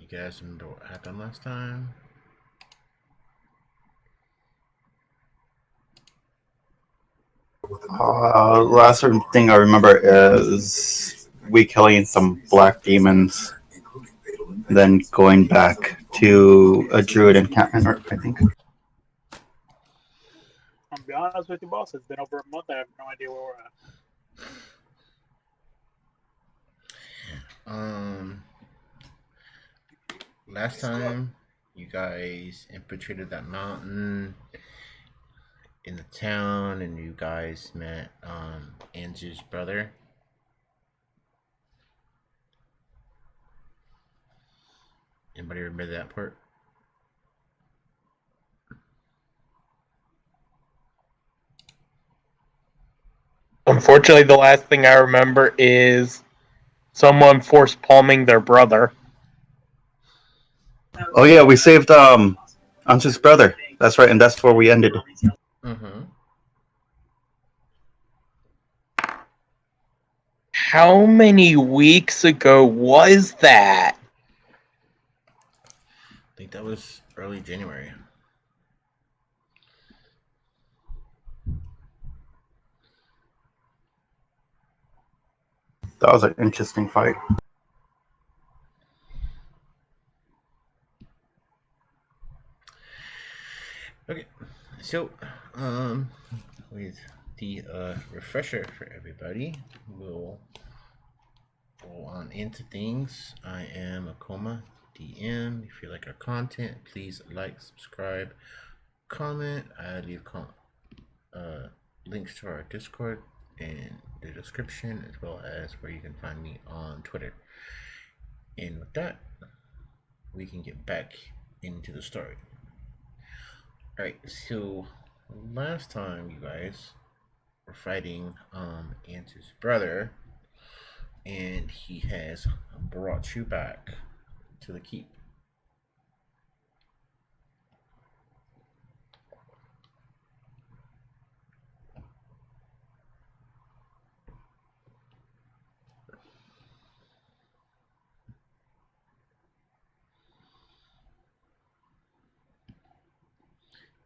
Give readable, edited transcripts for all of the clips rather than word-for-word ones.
You guys remember what happened last time? Last thing I remember is we killing some black demons, then going back to a druid encampment, I think. I'll be honest with you, boss. It's been over a month. I have no idea where we're at. Last time you guys infiltrated that mountain in the town, and you guys met Anzu's brother. Anybody remember that part? Unfortunately, the last thing I remember is someone force palming their brother. Oh yeah, we saved Anzu's brother. That's right, and that's where we ended. Mm-hmm. How many weeks ago was that? I think that was early January. That was an interesting fight. Okay, so with the refresher for everybody, we'll go on into things. I am Akoma DM. If you like our content, please like, subscribe, comment. I leave links to our Discord in the description, as well as where you can find me on Twitter. And with that, we can get back into the story. Alright, so last time you guys were fighting Anzu's brother, and he has brought you back to the keep.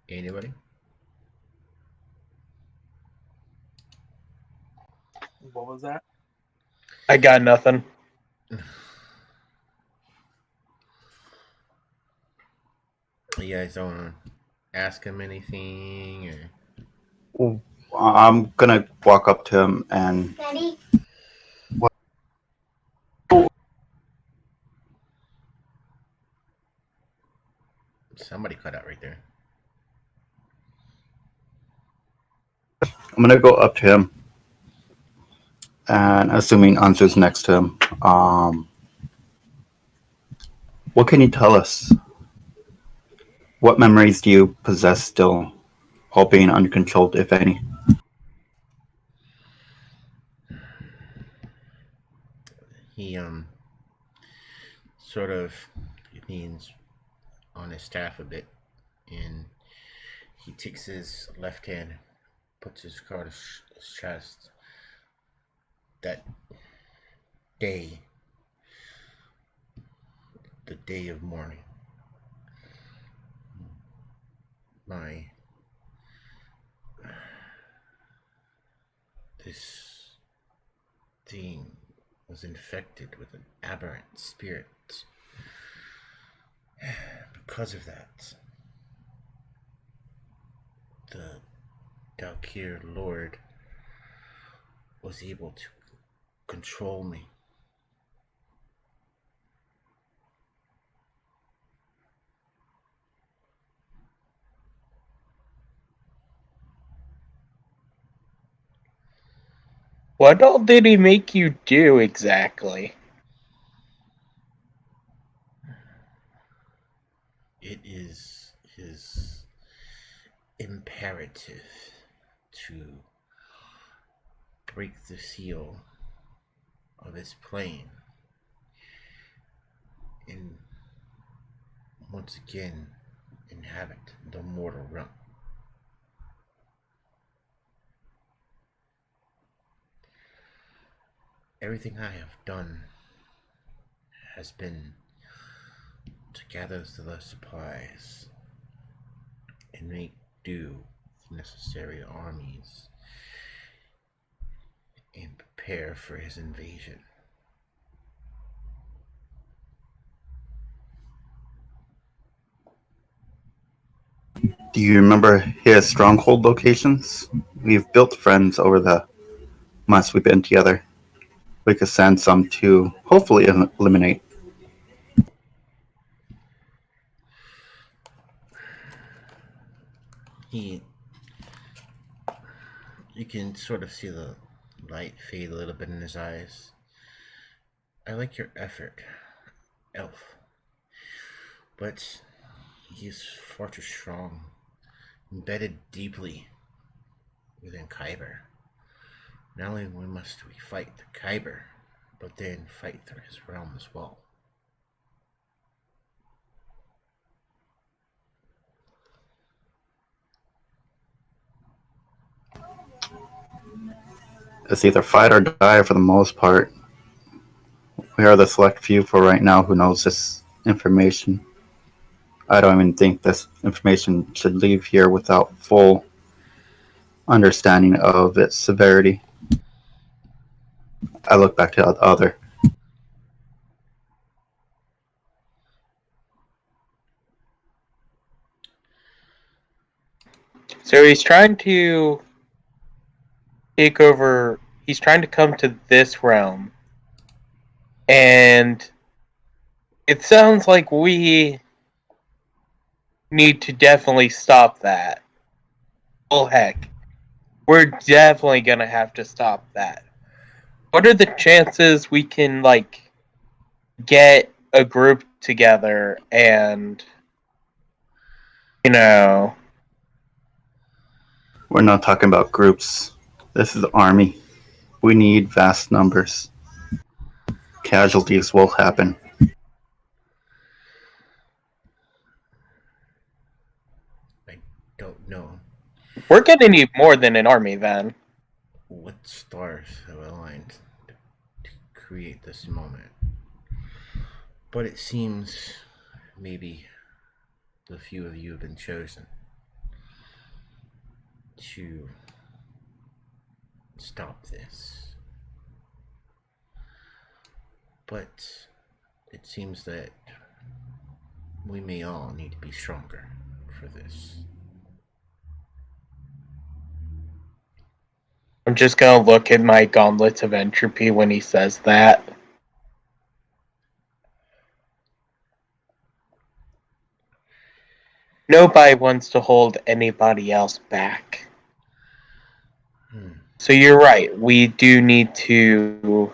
Anybody? What was that? I got nothing. You guys don't ask him anything, Well, I'm gonna walk up to him and. Daddy? somebody cut out right there. I'm gonna go up to him, and assuming Anzu's next to him, what can you tell us? What memories do you possess still, all being uncontrolled, if any? He sort of leans on his staff a bit, and he takes his left hand, puts his card on his chest. That day, the day of mourning, this thing was infected with an aberrant spirit. Because of that, the Dalkir Lord was able to control me. What all did he make you do exactly? It is his imperative to break the seal of his plane and once again inhabit the mortal realm. Everything I have done has been to gather the supplies and make do with necessary armies and prepare for his invasion. Do you remember his stronghold locations? We've built friends over the months we've been together. We could send some to hopefully eliminate. He, you can sort of see the light fade a little bit in his eyes. I like your effort, Elf, but he's far too strong, embedded deeply within Kyber. Not only must we fight the Kyber, but then fight through his realm as well. It's either fight or die for the most part. We are the select few for right now who knows this information. I don't even think this information should leave here without full understanding of its severity. I look back to the other. So he's trying to take over. He's trying to come to this realm. And it sounds like we need to definitely stop that. Well, heck. We're definitely gonna have to stop that. What are the chances we can, get a group together and, you know... We're not talking about groups. This is the army. We need vast numbers. Casualties will happen. I don't know We're gonna need more than an army, then. what stars have aligned to create this moment, but it seems maybe the few of you have been chosen to stop this. But it seems that we may all need to be stronger for this. I'm just gonna look at my Gauntlets of Entropy when he says that. Nobody wants to hold anybody else back. So you're right, we do need to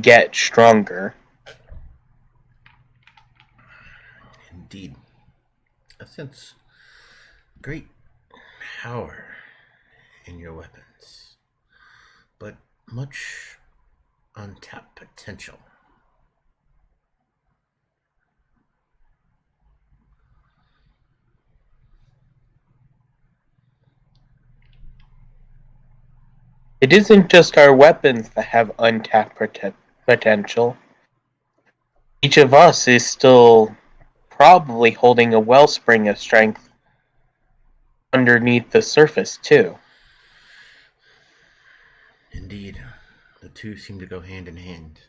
get stronger. Indeed. I sense great power in your weapons, but much untapped potential. It isn't just our weapons that have untapped potential. Each of us is still probably holding a wellspring of strength underneath the surface, too. Indeed, the two seem to go hand in hand.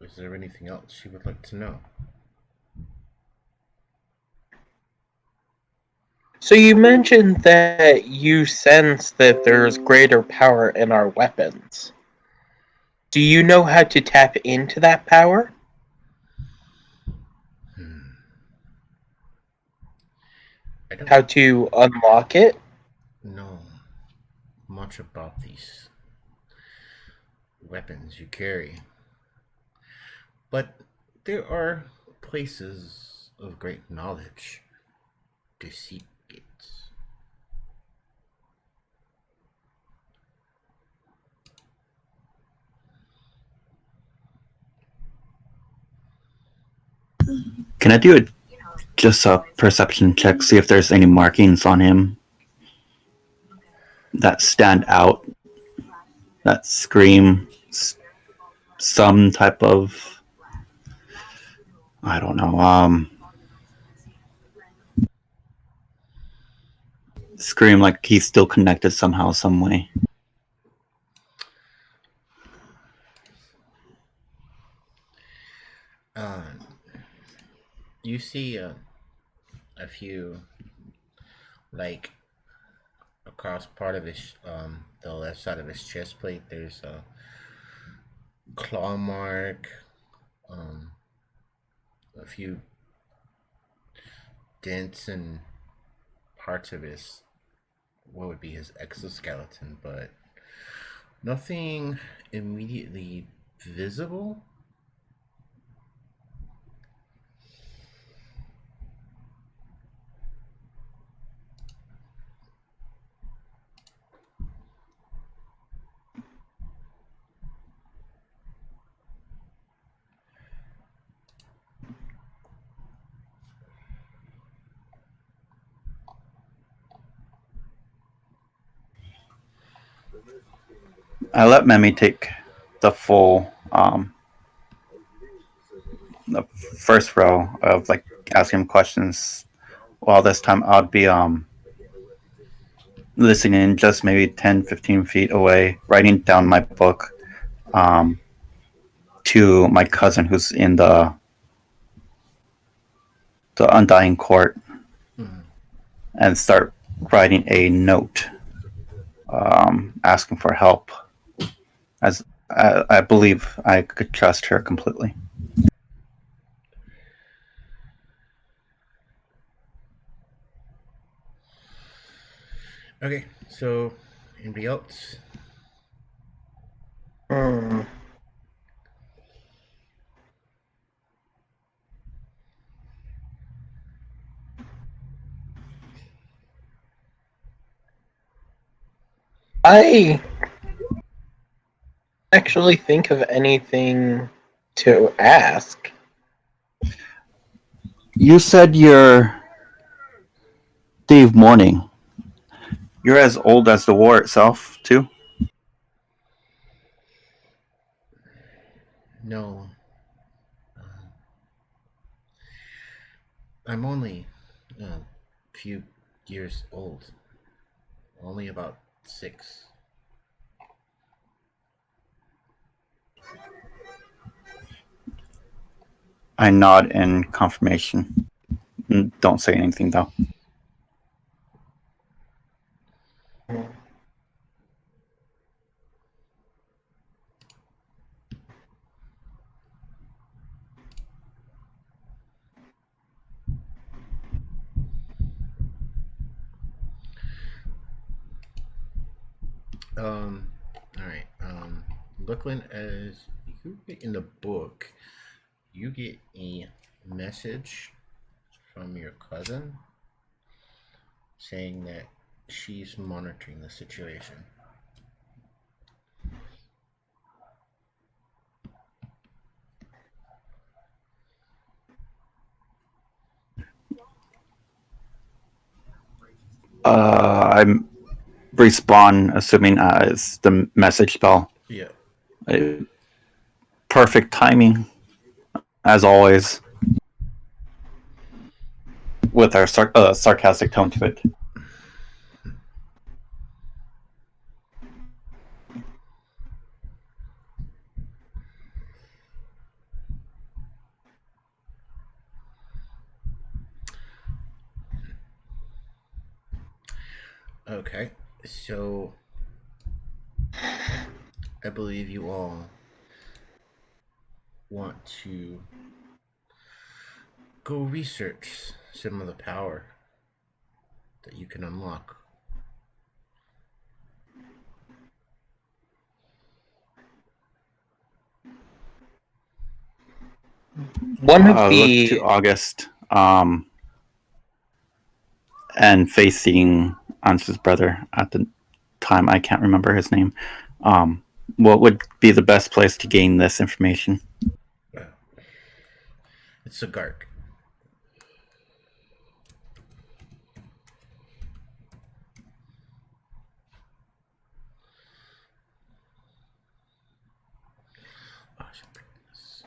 Is there anything else you would like to know? So you mentioned that you sense that there's greater power in our weapons. Do you know how to tap into that power? I don't How to unlock it? know much about these weapons you carry, but there are places of great knowledge to seek it. Can I do just a perception check, see if there's any markings on him that stand out, that scream some type of, I don't know, scream like he's still connected somehow, some way. You see a few, like, across part of his, the left side of his chest plate, there's a claw mark, a few dents and parts of his, what would be his exoskeleton, but nothing immediately visible. I let Memi take the full, the first row of like asking him questions. While this time I'd be listening just maybe 10-15 feet away, writing down my book to my cousin who's in the Undying Court, and start writing a note asking for help, as I believe I could trust her completely. Okay, so anybody else? I actually think of anything to ask. You said you're Dave Morning. You're as old as the war itself, too? No. I'm only a few years old. Only about 6. I nod in confirmation. Don't say anything, though. All right. Looking as you get in the book, you get a message from your cousin saying that she's monitoring the situation. I respawn, assuming it's the message spell. Yeah. Perfect timing, as always, with our sarcastic tone to it. Okay, so I believe you all want to go research some of the power that you can unlock. One of Look the to August, and facing Anzu's brother at the time. I can't remember his name. What would be the best place to gain this information? It's Segark. Oh, I should bring this.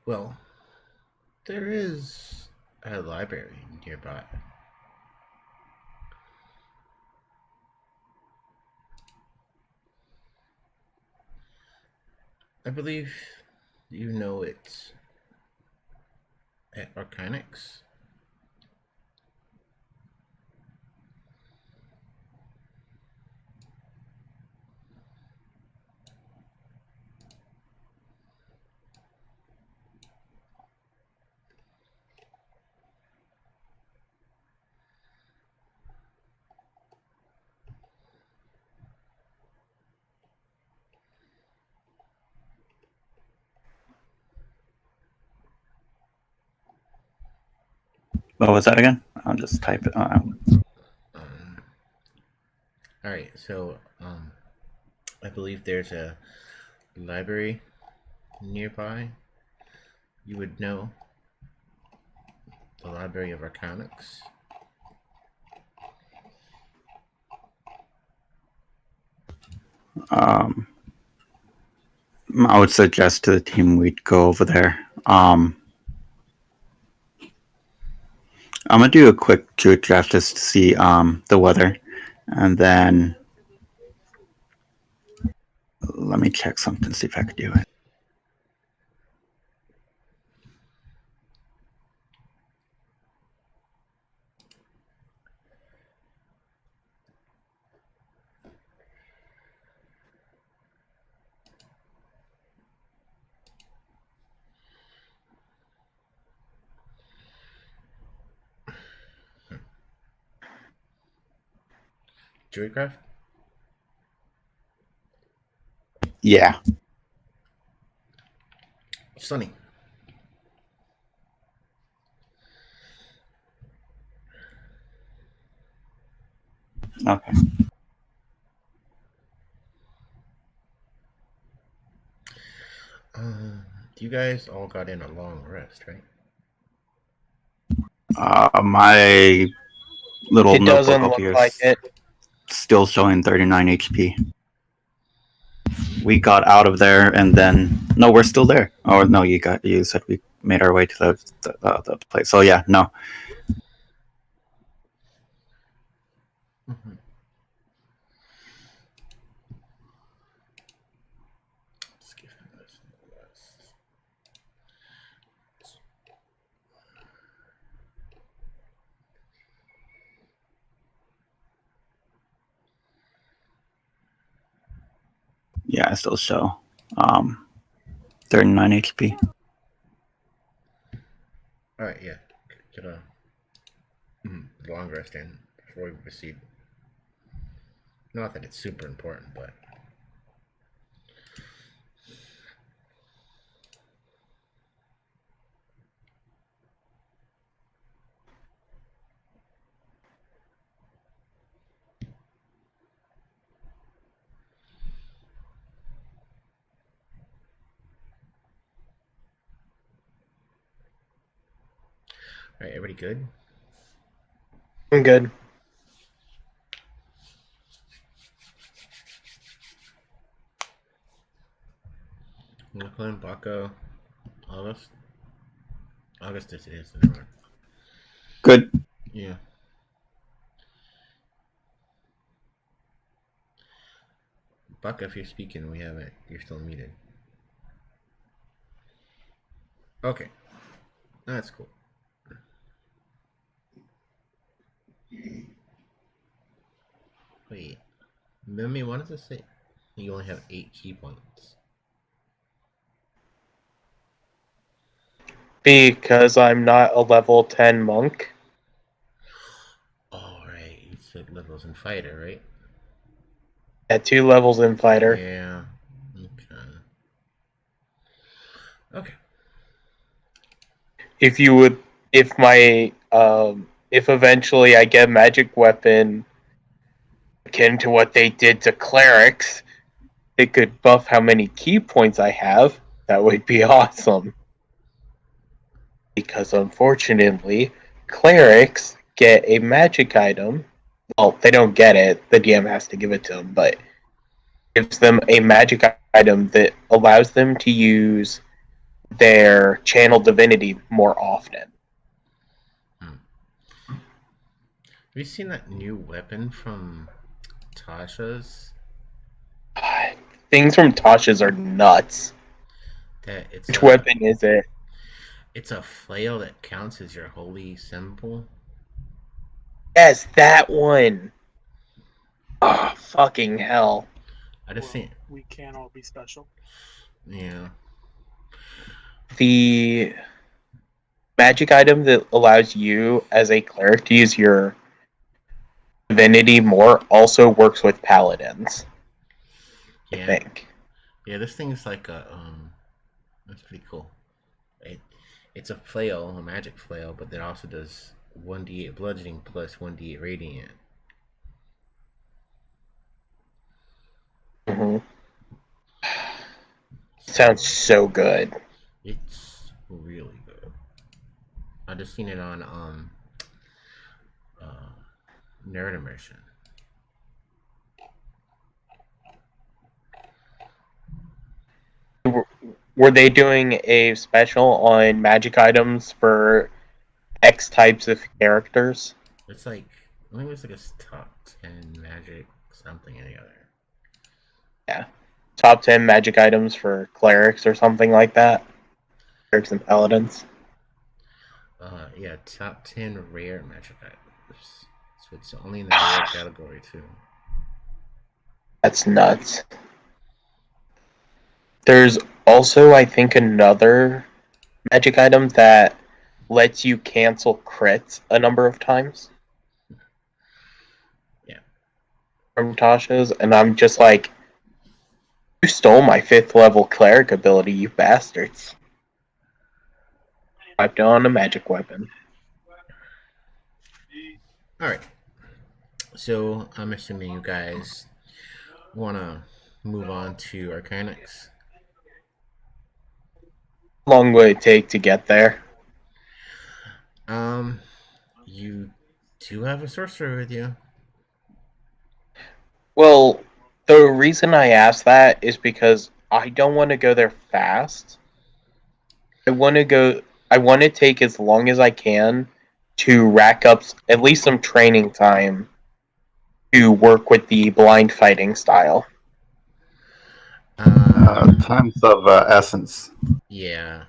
Well, there is a library nearby. I believe you know it's at Arcanax. What was that again? I'll just type it. All right, so I believe there's a library nearby. You would know the Library of Arcanax. I would suggest to the team we'd go over there. I'm gonna do a quick truth draft just to see the weather, and then let me check something, see if I could do it. Druidcraft? Yeah. Sunny. Okay. You guys all got in a long rest, right? My little It notebook doesn't over look here like is it. still showing 39 HP. We got out of there, and then no, we're still there. Oh no, you said we made our way to the place. So yeah, no. Mm-hmm. Yeah, I still show 39 HP. All right, yeah. Get a long rest in before we proceed. Not that it's super important, but all right, everybody good? I'm good. Lachlan, Baco, August. August is it is. Good. Yeah. Baco, if you're speaking, we haven't. You're still muted. Okay, that's cool. Wait, Mimi wanted to say you only have 8 key points. Because I'm not a level 10 monk. All right, you said levels in fighter, right? At 2 levels in fighter. Yeah. Okay. Okay. If eventually I get magic weapon akin to what they did to clerics, it could buff how many key points I have. That would be awesome. Because unfortunately, clerics get a magic item. Well, they don't get it. The DM has to give it to them, but gives them a magic item that allows them to use their channel divinity more often. Have you seen that new weapon from Tasha's? Things from Tasha's are nuts. Which weapon is it? It's a flail that counts as your holy symbol. Yes, that one. Oh, fucking hell. I just seen. We can all be special. Yeah. The magic item that allows you as a cleric to use your divinity more also works with paladins. Yeah. I think. Yeah, this thing's like a that's pretty cool. It's a flail, a magic flail, but it also does 1d8 bludgeoning plus 1d8 radiant. Mm-hmm. Sounds so good. It's really good. I just seen it on Nerd Immersion. Were they doing a special on magic items for X types of characters? It's like I think it's like a top 10 magic something or the other. Yeah. Top 10 magic items for clerics or something like that. Clerics and paladins. Yeah, top 10 rare magic items. So it's only in the rare category too. That's nuts. There's also, I think, another magic item that lets you cancel crits a number of times. Yeah. From Tasha's, and I'm just like, you stole my 5th level cleric ability, you bastards. Wiped on a magic weapon. Alright. So I'm assuming you guys wanna move on to Arcanax. How long would it take to get there? You do have a sorcerer with you. Well, the reason I ask that is because I don't want to go there fast. I want to take as long as I can to rack up at least some training time to work with the blind fighting style. Times of essence. Yeah.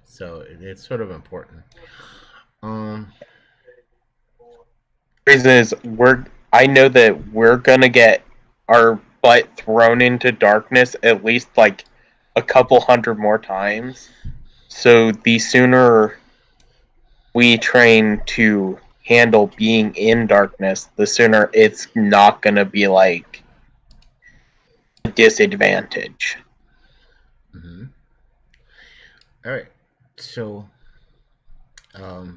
So it's sort of important. Reason is I know that we're gonna get our butt thrown into darkness at least like a couple hundred more times. So the sooner we train to handle being in darkness, the sooner it's not gonna be like a disadvantage. Mm-hmm. All right. So,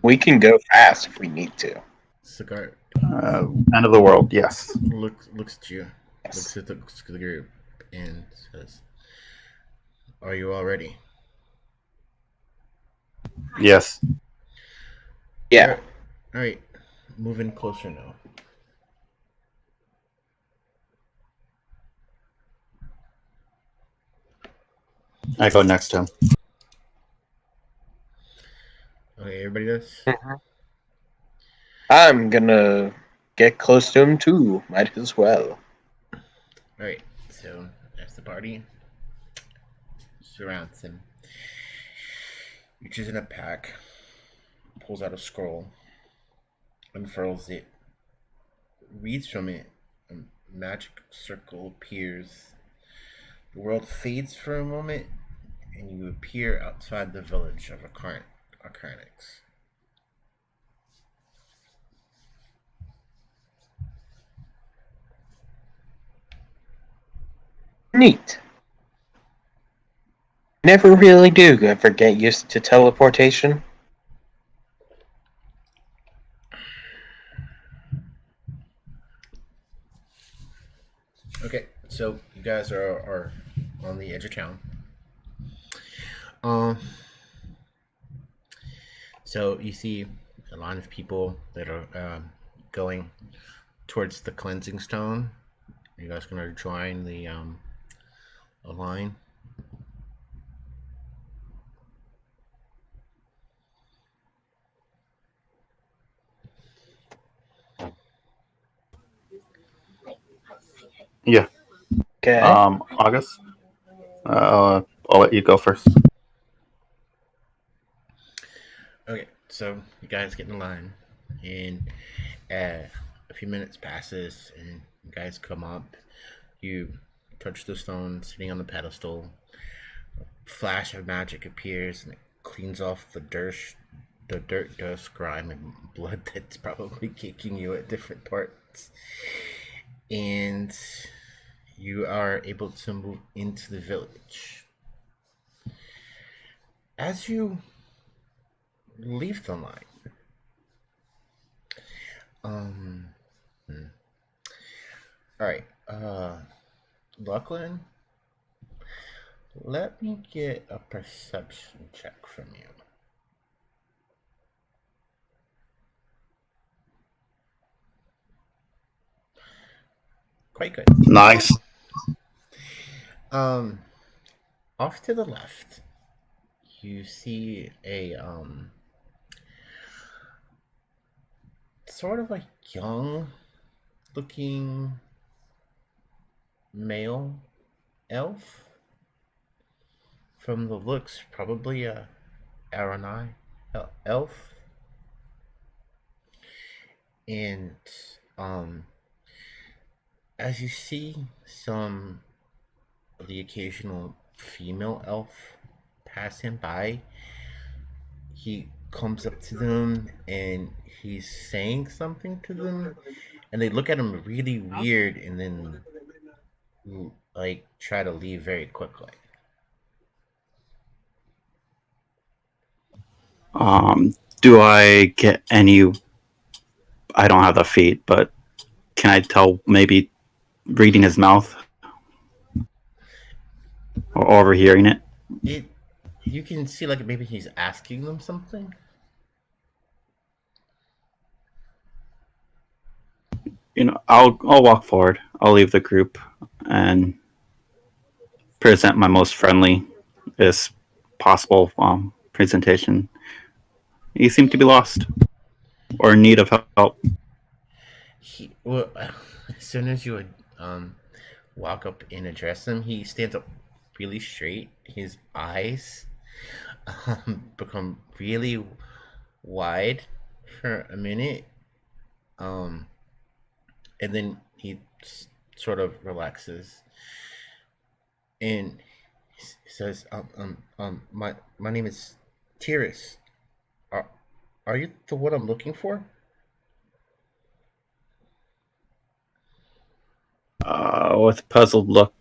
We can go fast if we need to. Segark End of the world, yes. looks at you, Yes. looks at the group, and says, "Are you all ready?" Yes. Yeah. All right. Moving closer now. I go next to him. Okay, everybody does. I'm gonna get close to him too. Might as well. All right. So as the party surrounds him, reaches in a pack, pulls out a scroll, unfurls it, reads from it. A magic circle appears. The world fades for a moment, and you appear outside the village of Arcanax. Neat. Never really do ever get used to teleportation. Okay, so you guys are on the edge of town. Um, so you see a line of people that are going towards the cleansing stone. You guys gonna join the a line? Yeah. Okay. August. I'll let you go first. Okay, so you guys get in line, and a few minutes passes, and you guys come up. You touch the stone sitting on the pedestal. A flash of magic appears, and it cleans off the dirt, dust, grime, and blood that's probably kicking you at different parts. And you are able to move into the village. As you leave the line, um, all right, Lachlan, let me get a perception check from you. Quite good. Nice. Um, off to the left, you see a sort of a young looking male elf. From the looks, probably a Aranai elf. And as you see some of the occasional female elf pass him by, he comes up to them and he's saying something to them, and they look at him really weird, and then like try to leave very quickly. Do I get any? I don't have the feat, but can I tell maybe reading his mouth or overhearing it? It You can see like maybe he's asking them something. I'll walk forward. I'll leave the group and present my most friendly as possible presentation. You seem to be lost or in need of help. Well, as soon as you would walk up and address him, he stands up really straight. His eyes become really wide for a minute, um, and then he sort of relaxes and says, my name is Tiris. Are, are you the one I'm looking for?" With a puzzled look,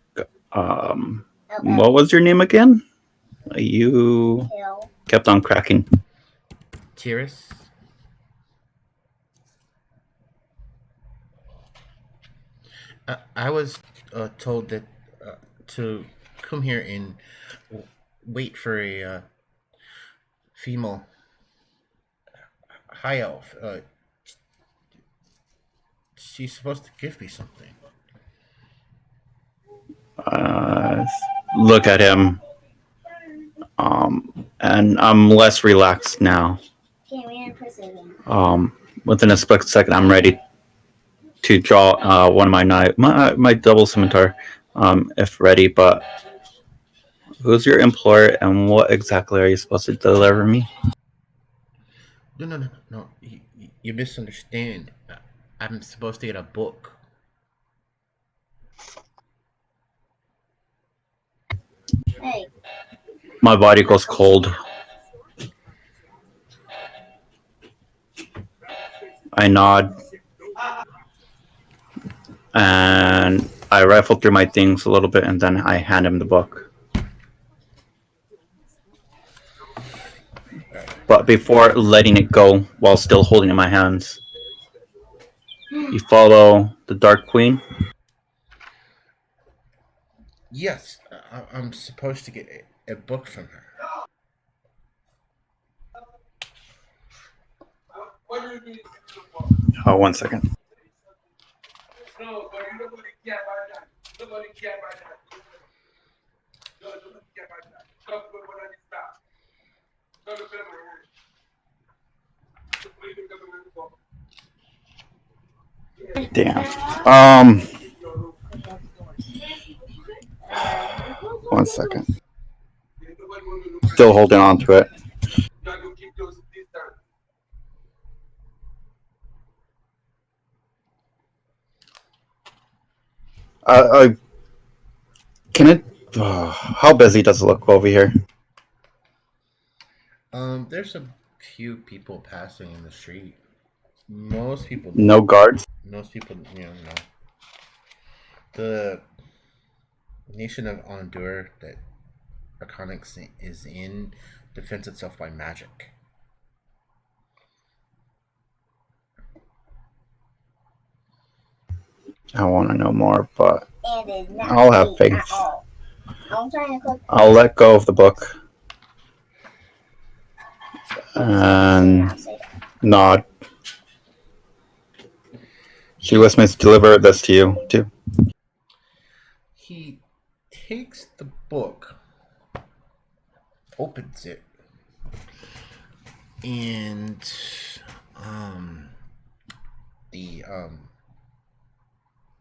what was your name again? You kept on cracking. Tiris. I was told that to come here and wait for a female high elf. She's supposed to give me something. Look at him. And I'm less relaxed now. Within a split second, I'm ready to draw one of my double scimitar, if ready. But who's your employer, and what exactly are you supposed to deliver me? No. You misunderstand. I'm supposed to get a book. My body goes cold. I nod. And I rifle through my things a little bit, and then I hand him the book. But before letting it go, while still holding it in my hands, you follow the Dark Queen? Yes, I'm supposed to get a book from her. Oh, 1 second. Damn. 1 second. Still holding on to it. I can it. How busy does it look over here? There's a few people passing in the street. Most people. No guards. Most people, no. The nation of Hondur that Arcanax is in defends itself by magic. I want to know more, but I'll have faith. I'll let go of the book and nod. She wishes me to deliver this to you, too. He takes the book, opens it, and the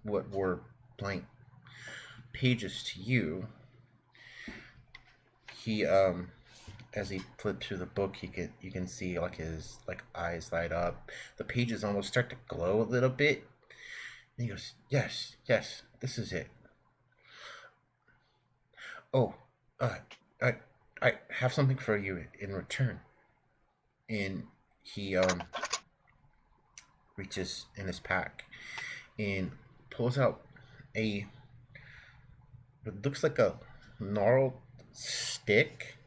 what were blank pages to you. He as he flipped through the book, you can see like his eyes light up. The pages almost start to glow a little bit. And he goes, "Yes, this is it. Oh, I have something for you in return." And he reaches in his pack and pulls out what looks like a gnarled stick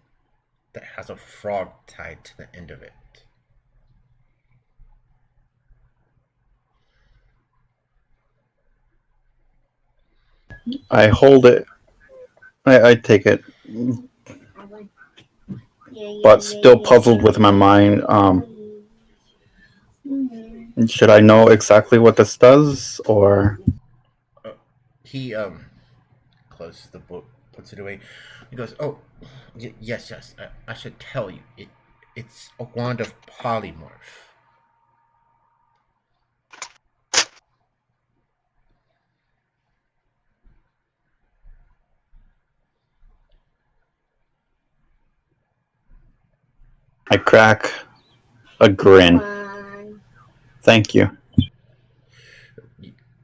that has a frog tied to the end of it. I hold it. I take it, but still puzzled with my mind. Should I know exactly what this does, or? He closes the book, puts it away. He goes, "Oh, yes. I should tell you. It's a wand of polymorph." I crack a grin. Thank you.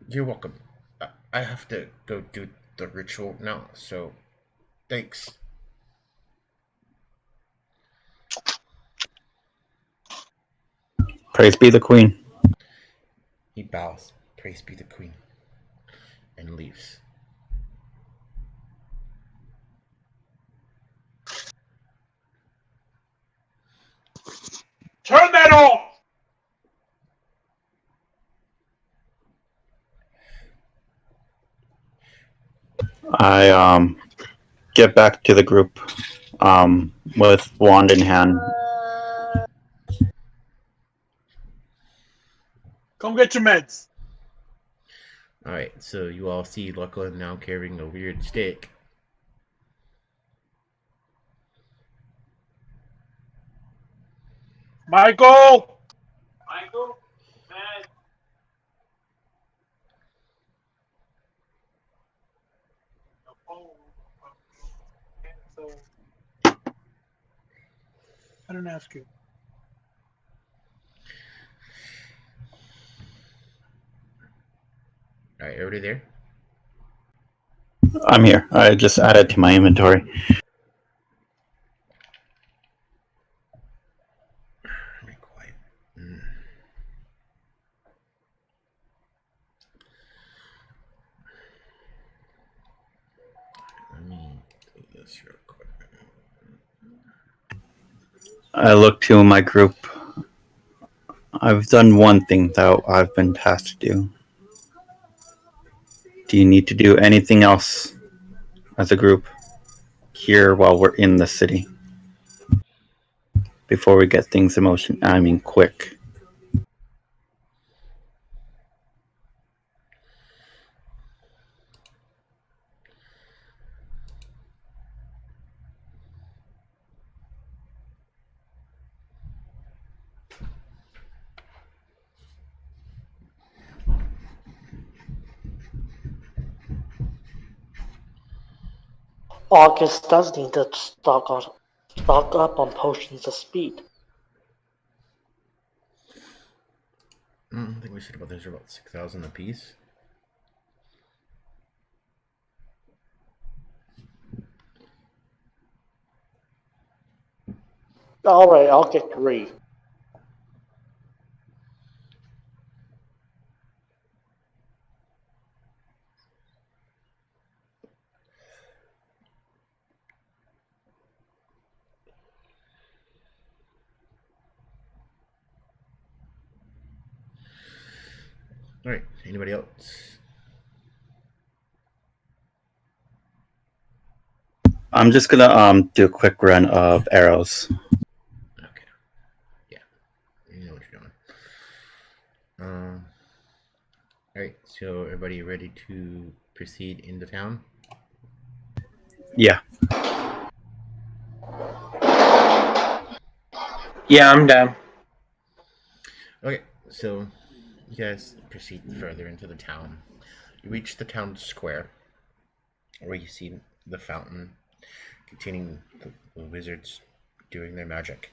You're welcome. I have to go do the ritual now, so thanks. Praise be the Queen. He bows. Praise be the Queen. And leaves. Turn that off! I get back to the group with wand in hand. Come get your meds. Alright, so you all see Lachlan now carrying a weird stick. Michael, man. So, I didn't ask you. Alright, everybody there? I'm here. I just added to my inventory. Be quiet. Let me do this real quick. I look to my group. I've done one thing that I've been tasked to do. Do you need to do anything else? as a group here while we're in the city before we get things in motion. I mean, quick. August does need to stock up on potions of speed. I think we said about those are about 6,000 apiece. Alright, I'll get 3. All right. Anybody else? I'm just gonna do a quick run of arrows. Okay. Yeah. You know what you're doing. All right. So everybody ready to proceed into town? Yeah. Yeah, I'm down. Okay. So you guys proceed further into the town. You reach the town square, where you see the fountain containing the wizards doing their magic,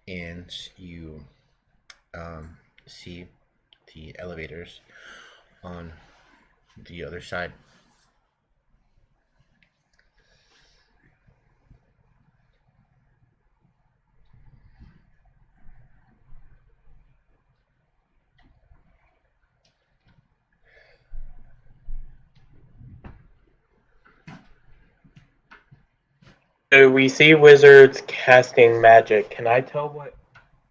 and you see the elevators on the other side. So we see wizards casting magic. Can I tell what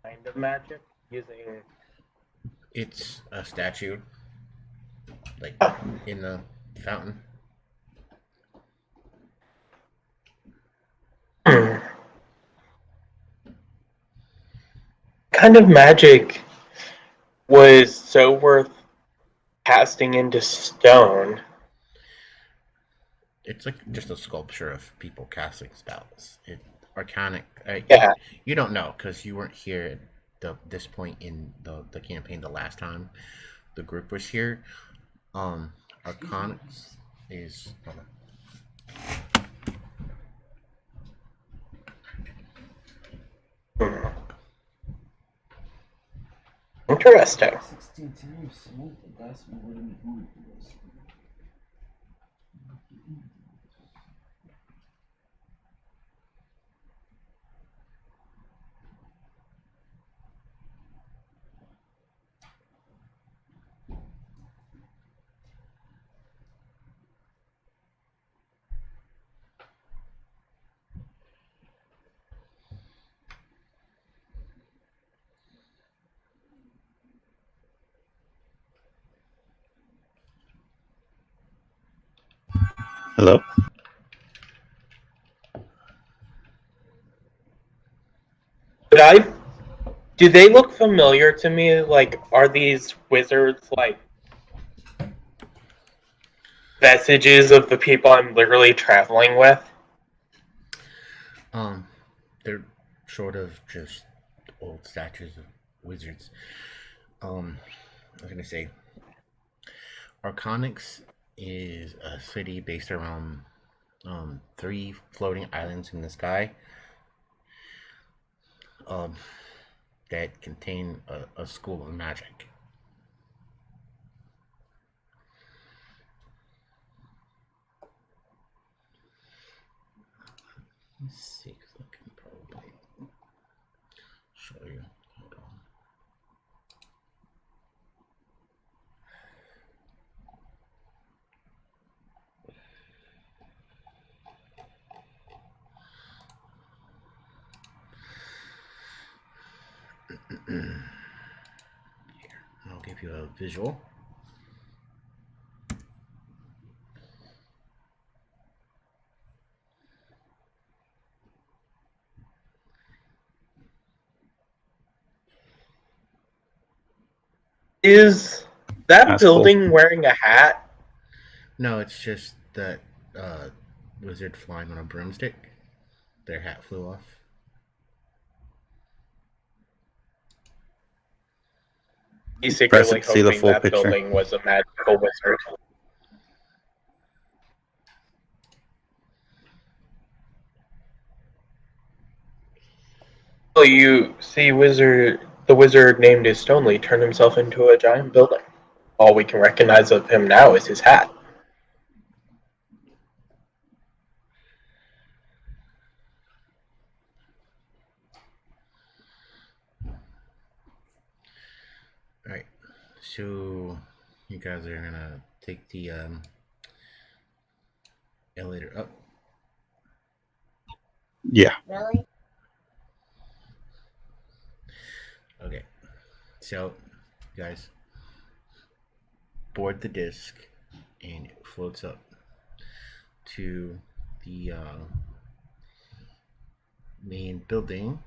kind of magic? Using. It's a statue, like in the fountain. Kind of magic was so worth casting into stone? It's like just a sculpture of people casting spells. Arcanic. Yeah. You don't know because you weren't here at this point in the campaign the last time the group was here. Arcanax is. Hold on. Interesting. 16 times. That's more than who it was. Hello? Do they look familiar to me? Like, are these wizards like vestiges of the people I'm literally traveling with? They're sort of just old statues of wizards. I was gonna say, Arcanax is a city based around 3 floating islands in the sky. That contain a school of magic. Let's see, because I can probably show you. Hold on. Here, I'll give you a visual. Is that That's cool. building wearing a hat? No, it's just that wizard flying on a broomstick. Their hat flew off. He's Press secretly it to see the hoping full that picture. building was a magical wizard. Well, you see, the wizard named is Stonely turned himself into a giant building. All we can recognize of him now is his hat. Alright, so you guys are gonna take the elevator up. Yeah. Really? Okay, so you guys board the disc and it floats up to the main building.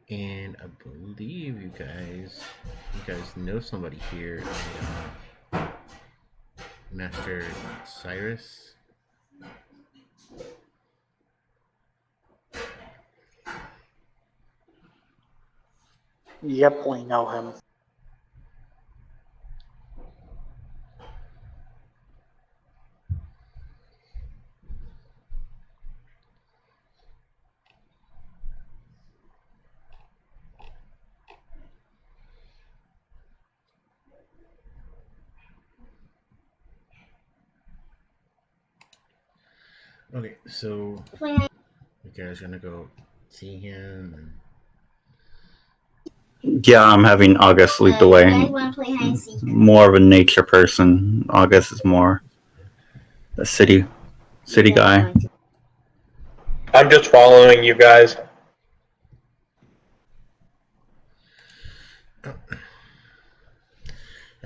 And I believe you guys know somebody here, Master Cyrus. Yep, we know him. Okay, so you guys gonna go see him and Yeah, I'm having August lead the You way. guys want to play hide and seek? More of a nature person. August is more a city guy. I'm just following you guys.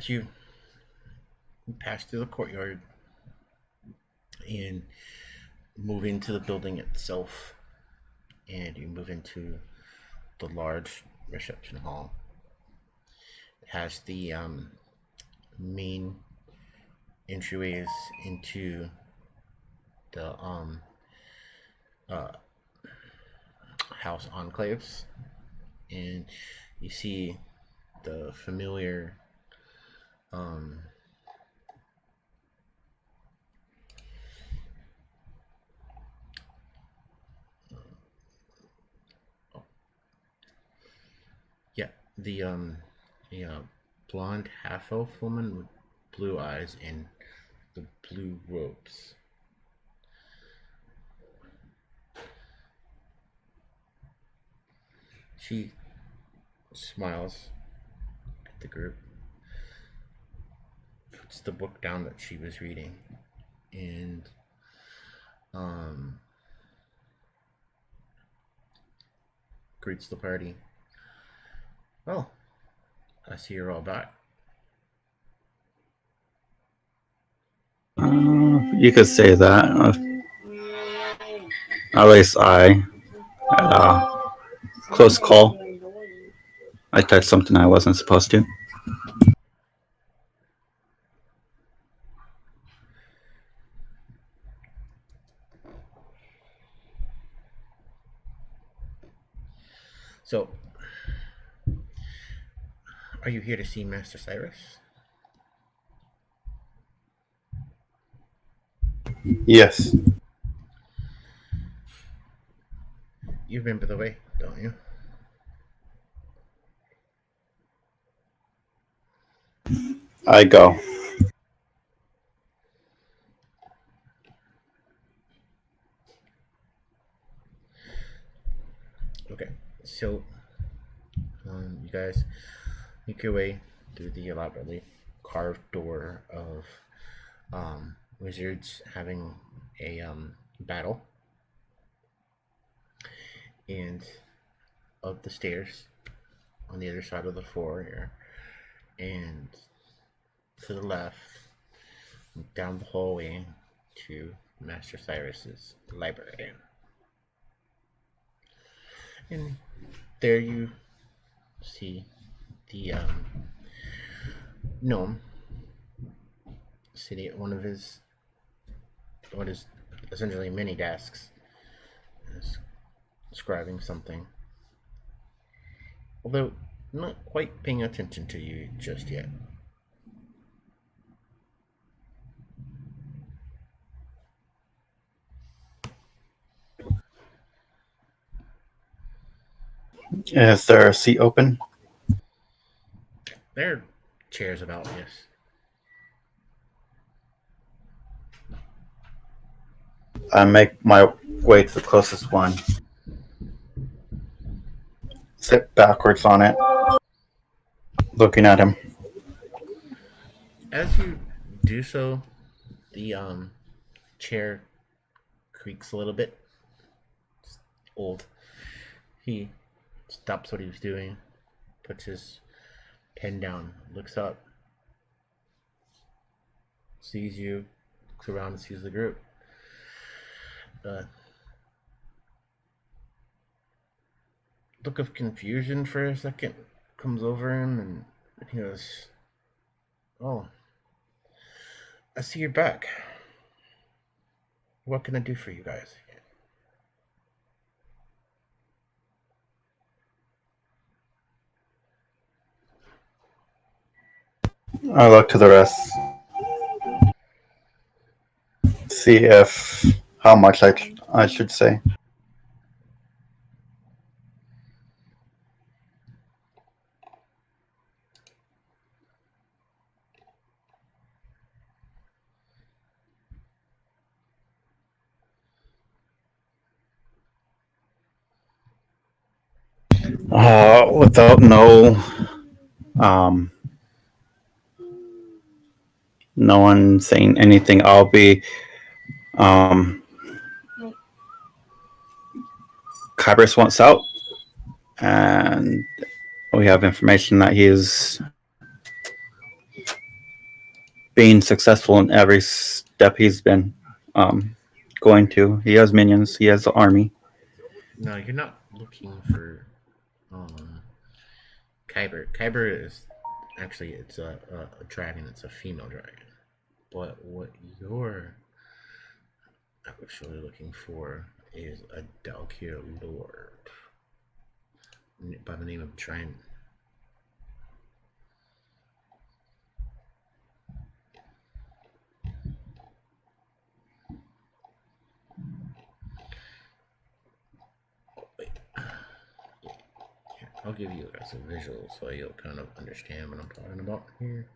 as you pass through the courtyard and move into the building itself, and you move into the large reception hall. It has the main entryways into the house enclaves, and you see the familiar the blonde half elf woman with blue eyes and the blue robes. She smiles at the group, puts the book down that she was reading, and greets the party. Oh, I see you're all back. You could say that. At least I had a close call. I touched something I wasn't supposed to. So, are you here to see Master Cyrus? Yes. You remember the way, don't you? I go. Okay, so you guys make your way through the elaborately carved door of wizards having a battle, and up the stairs on the other side of the floor here, and to the left, down the hallway to Master Cyrus's library. And there you see the gnome sitting at one of his, what is essentially mini desks, scribing something. Although not quite paying attention to you just yet. Is there a seat open? There are chairs about, yes. I make my way to the closest one. Sit backwards on it, looking at him. As you do so, the chair creaks a little bit. It's old. He stops what he was doing, puts his pen down, looks up, sees you, looks around and sees the group. Look of confusion for a second comes over him, and he goes, "Oh, I see you're back. What can I do for you guys?" I look to the rest. See if how much I should say. Without no one saying anything, I'll be Kybris wants out, and we have information that he is being successful in every step he's been going to. He has minions, he has the army. No, you're not looking for Kyber. Kyber is actually, it's a dragon. It's a female dragon. But what you're actually looking for is a Dalkir Lord by the name of Trident. Wait. Here, I'll give you guys a visual so you'll kind of understand what I'm talking about here.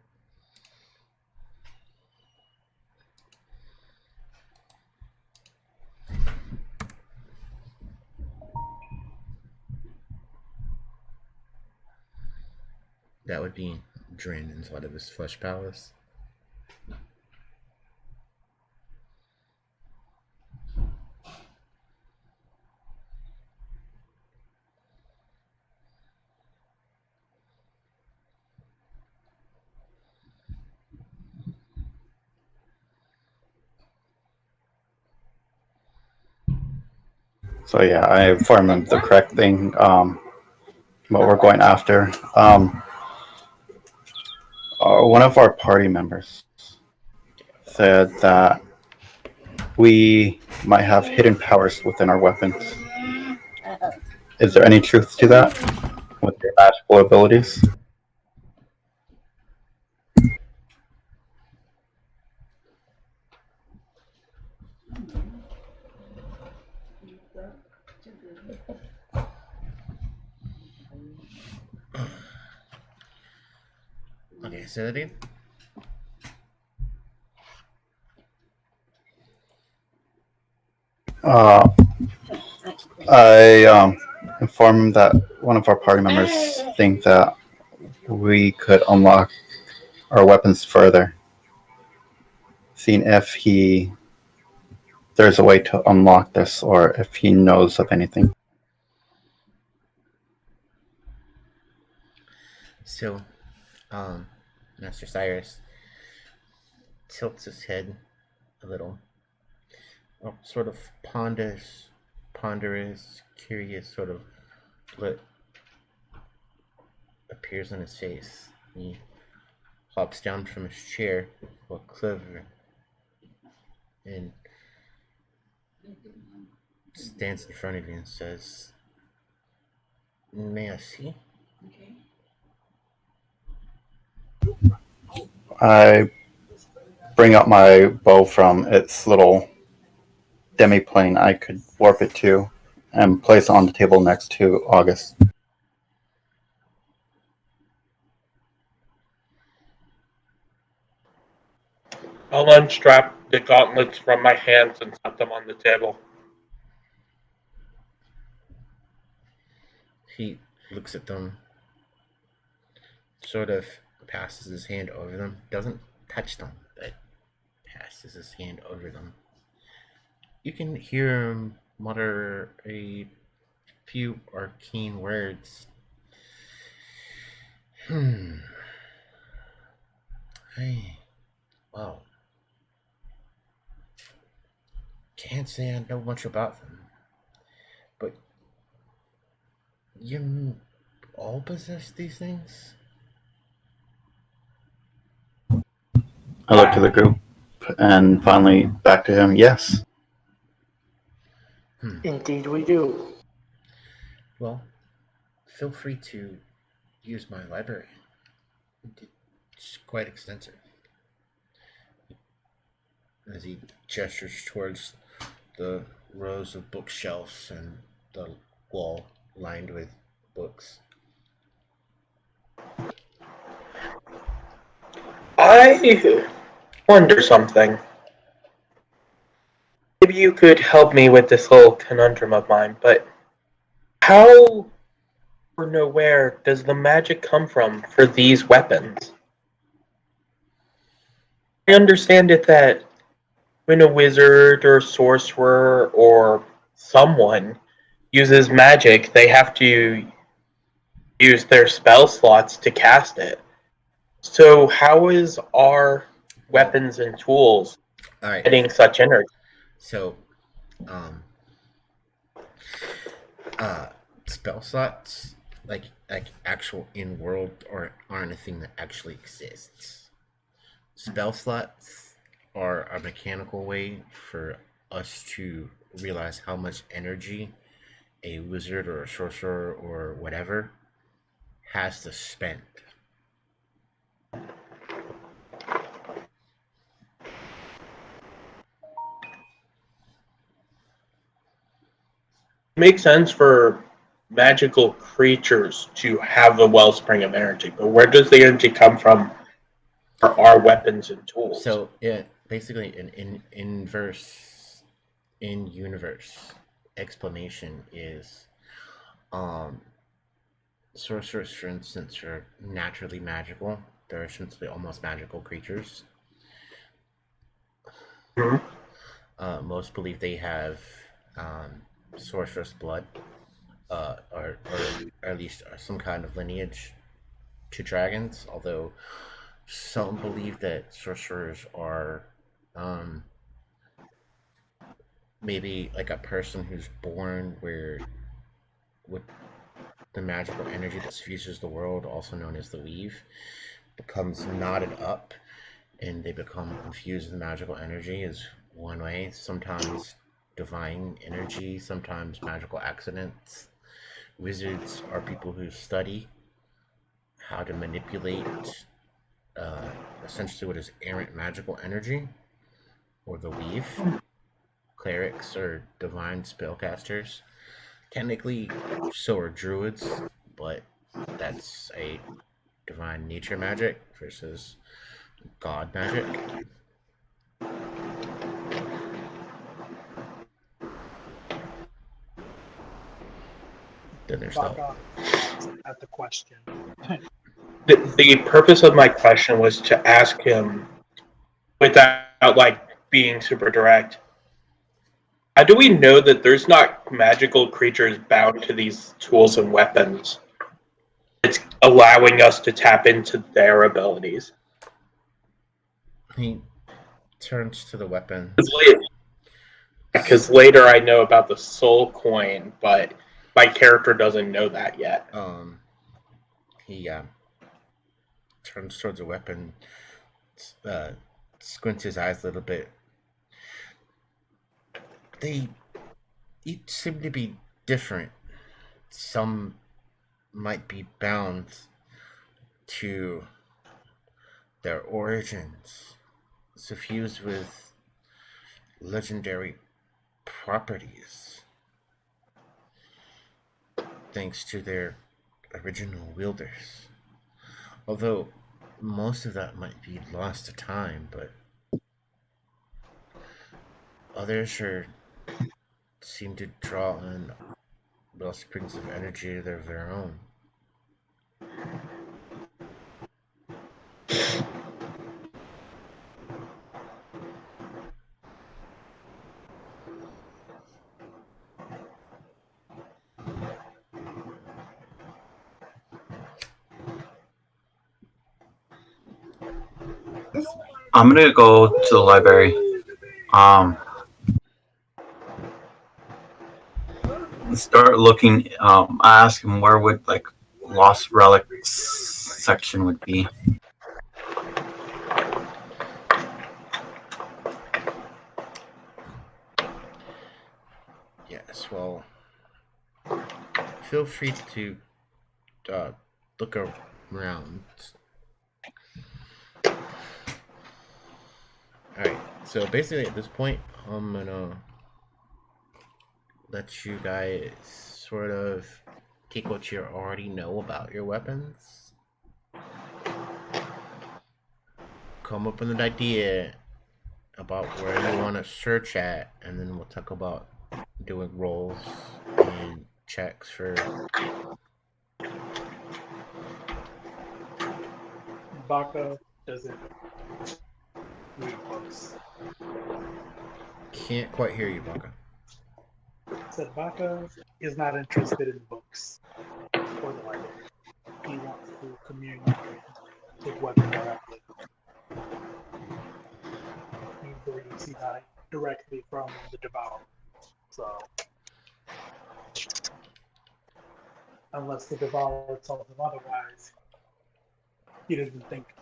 That would be Drin inside of his flesh palace. So yeah, I informed him the correct thing. What we're going after. One of our party members said that we might have hidden powers within our weapons. Is there any truth to that with your magical abilities? Okay, say that again. I informed him that one of our party members think that we could unlock our weapons further. Seeing if there's a way to unlock this, or if he knows of anything. So, Master Cyrus tilts his head a little, sort of ponderous, curious sort of look appears on his face. He hops down from his chair with a quiver and stands in front of you and says, "May I see?" I bring up my bow from its little demi-plane I could warp it to and place it on the table next to August. I'll unstrap the gauntlets from my hands and set them on the table. He looks at them, sort of passes his hand over them, doesn't touch them, but passes his hand over them. You can hear him mutter a few arcane words. Well, can't say I know much about them, but you all possess these things? I look to the group and finally back to him. Yes. Indeed we do. Well, feel free to use my library. It's quite extensive. As he gestures towards the rows of bookshelves and the wall lined with books. I wonder something. Maybe you could help me with this little conundrum of mine, but how or nowhere does the magic come from for these weapons? I understand it that when a wizard or sorcerer or someone uses magic, they have to use their spell slots to cast it. So how is our weapons and tools All right. getting such energy? So, spell slots, like actual in world, aren't a thing that actually exists. Spell slots are a mechanical way for us to realize how much energy a wizard or a sorcerer or whatever has to spend. Makes sense for magical creatures to have a wellspring of energy, but where does the energy come from for our weapons and tools? So, basically an inverse in universe explanation is sorcerers, for instance, are naturally magical. They're essentially almost magical creatures. Most believe they have sorcerer's blood, or at least some kind of lineage to dragons, although some believe that sorcerers are maybe like a person who's born with the magical energy that suffuses the world, also known as the weave, becomes knotted up and they become infused with magical energy is one way. Sometimes divine energy, sometimes magical accidents. Wizards are people who study how to manipulate essentially what is errant magical energy, or the weave. Clerics are divine spellcasters. Technically, so are druids, but that's a divine nature magic versus god magic. Then there's Fuck the off at the question. The purpose of my question was to ask him, without being super direct, how do we know that there's not magical creatures bound to these tools and weapons? It's allowing us to tap into their abilities. he turns to the weapon. Because later I know about the soul coin, but my character doesn't know that yet. He turns towards the weapon, squints his eyes a little bit. They each seem to be different. Some might be bound to their origins, suffused with legendary properties, thanks to their original wielders. Although most of that might be lost to time, but others seem to draw on well springs of energy of their own. I'm gonna go to the library. Start looking. Ask him where would like lost relics section would be. Yes, well, feel free to look around. Alright, so basically at this point, I'm gonna let you guys sort of take what you already know about your weapons, come up with an idea about where you want to search at, and then we'll talk about doing rolls and checks for. Baka doesn't read books. Can't quite hear you, Baka. Said Baka is not interested in books or the library. He wants to communicate with weapon directly. He believes he got it directly from the Devourer. So, unless the Devourer tells him otherwise, he doesn't think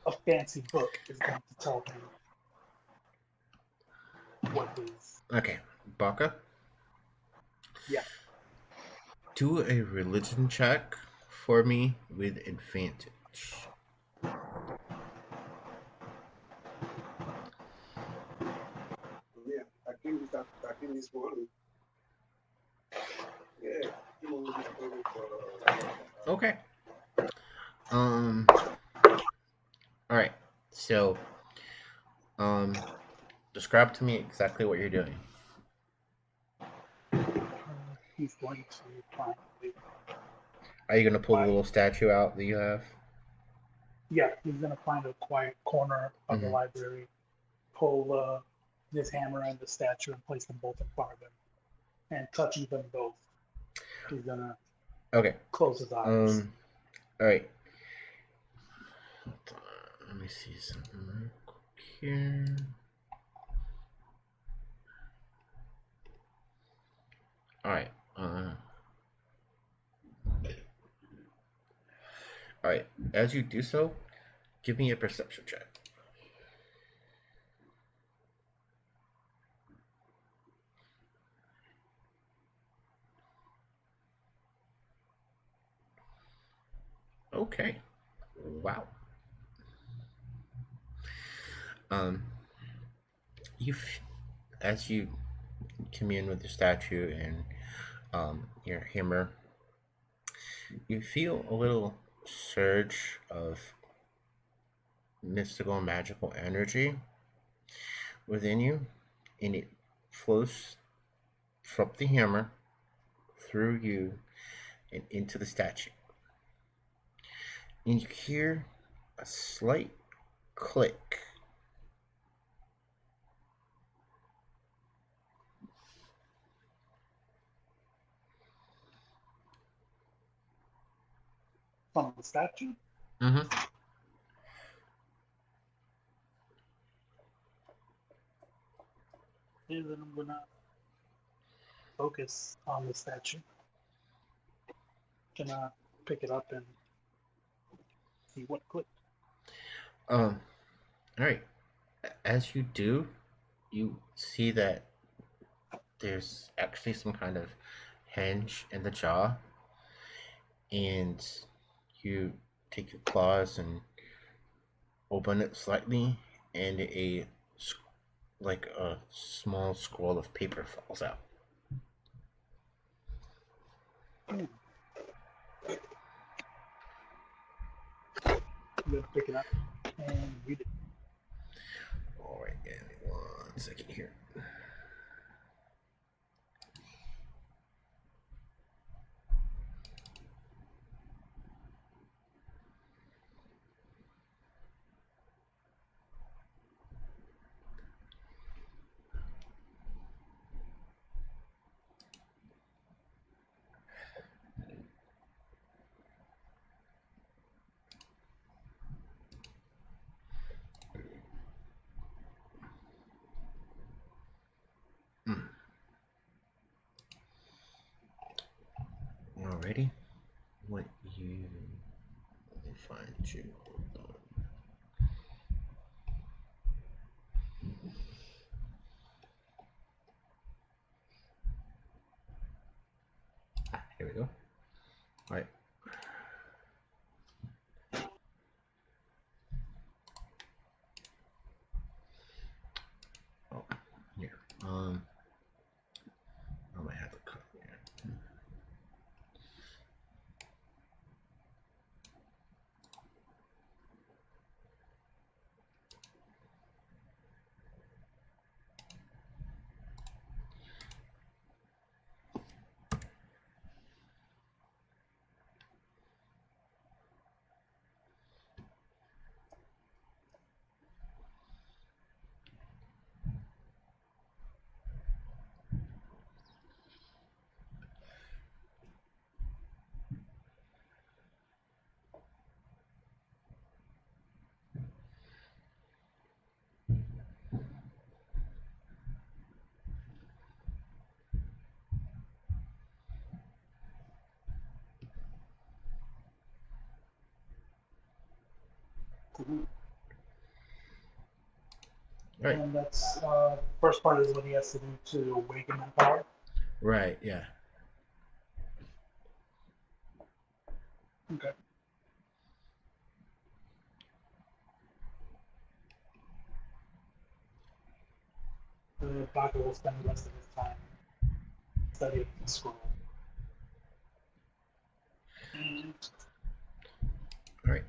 a fancy book is going to tell him what is. Okay, Baka? Yeah. Do a religion check for me with advantage. Yeah, I think this morning. Yeah, Okay. Alright. So describe to me exactly what you're doing. He's going to find the. Are you gonna pull the little statue out that you have? Yeah, he's going to find a quiet corner of the library, pull his hammer and the statue and place them both in front of him, and touching them both. He's going to close his eyes. Alright. Let me see something real quick here. Alright. Alright. As you do so, give me a perception check. Okay. Wow. As you commune with the statue and your hammer, you feel a little surge of mystical and magical energy within you, and it flows from the hammer through you and into the statue. And you hear a slight click. From the statue? And then I'm gonna focus on the statue. Gonna pick it up and see what clicks. All right. As you do, you see that there's actually some kind of hinge in the jaw, and you take your claws and open it slightly, and a small scroll of paper falls out. I'm gonna pick it up and read it. All right, give me 1 second here. Alrighty. What you... Let me find you. Hold on. Here we go. Alright. Oh, here. I might have a cut here. Right. And that's first part is what he has to do to awaken that power. Right, yeah. Okay. The doctor will spend the rest of his time studying the scroll. And Alright.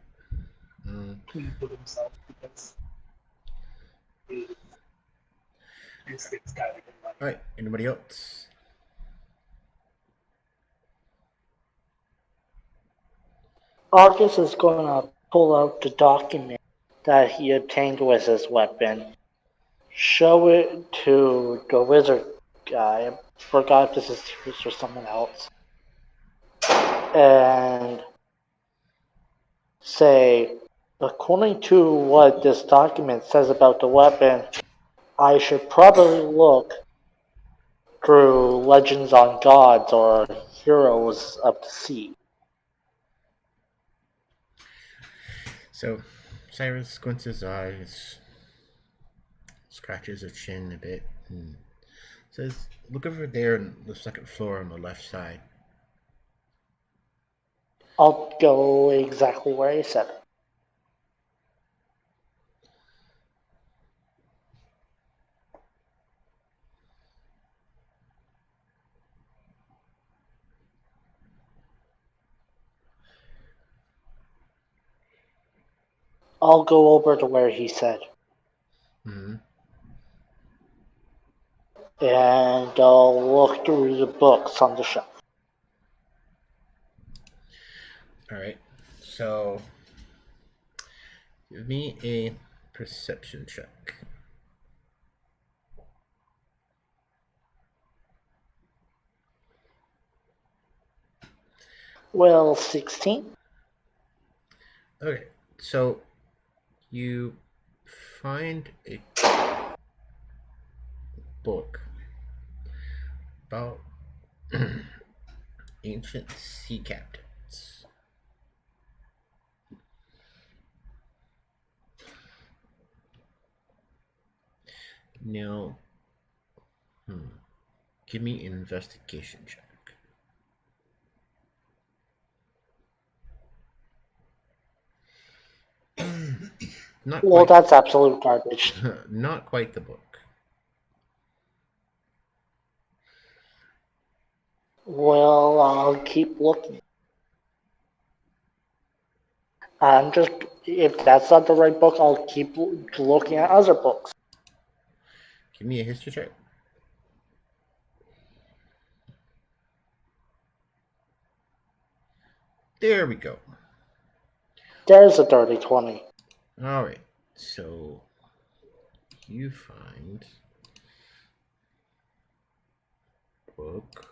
pleased with himself because his things guiding him right. Alright, anybody else? Argus is gonna pull out the document that he obtained with his weapon, show it to the wizard guy. I forgot if this is Bruce or someone else. And say, according to what this document says about the weapon, I should probably look through Legends on Gods or Heroes of the Sea. So, Cyrus squints his eyes, scratches his chin a bit, and says, look over there on the second floor on the left side. I'll go exactly where he said it. I'll go over to where he said. Mm-hmm. And I'll look through the books on the shelf. Alright, so give me a perception check. Well, 16. Okay, so you find book about ancient sea captains. Now, give me an investigation check. Not Well, quite. that's absolute garbage. Not quite the book. Well, I'll keep looking. I'm just, if that's not the right book, I'll keep looking at other books. Give me a history check. There we go. There's a dirty 20. All right. So you find book.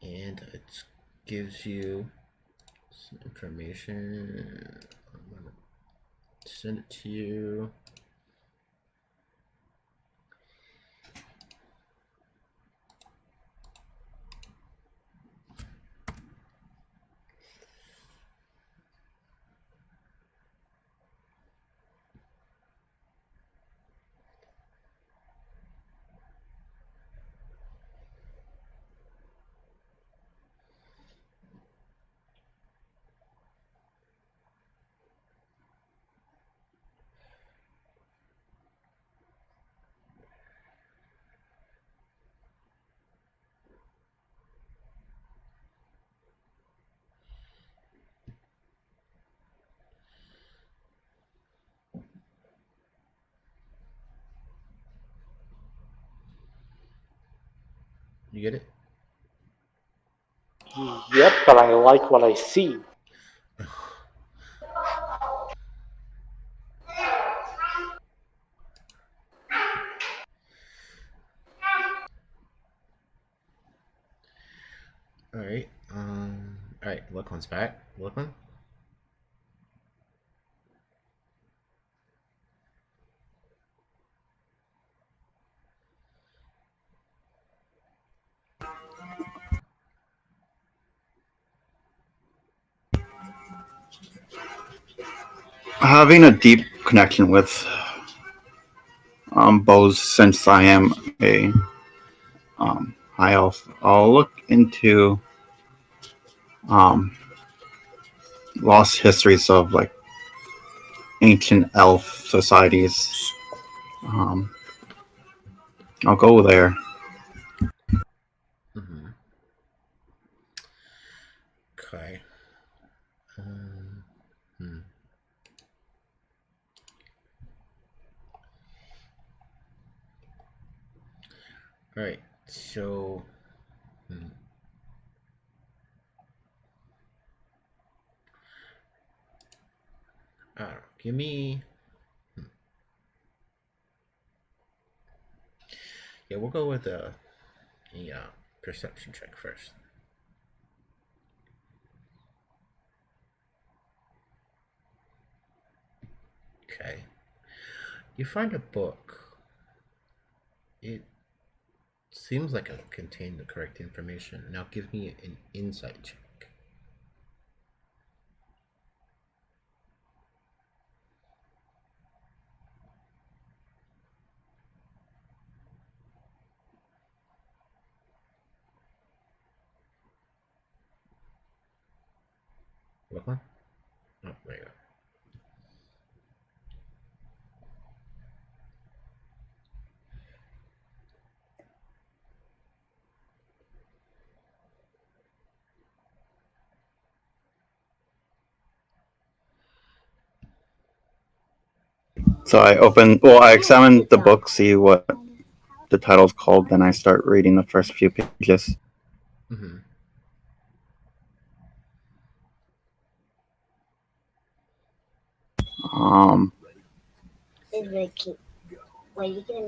And it gives you some information. I'm gonna send it to you. You get it? Yep, but I like what I see. All right. All right. Look one's back. Look one. Having a deep connection with bows, since I am a high elf, I'll look into um, lost histories of like ancient elf societies. Um, I'll go there. Mm-hmm. Okay. Hmm. All right. So. Give me. Yeah, we'll go with a perception check first. Okay. You find a book. It seems like it contained the correct information. Now give me an insight check. Look one. Oh, there you go. So I examine the book, see what the title's called, then I start reading the first few pages. Mm-hmm. Um,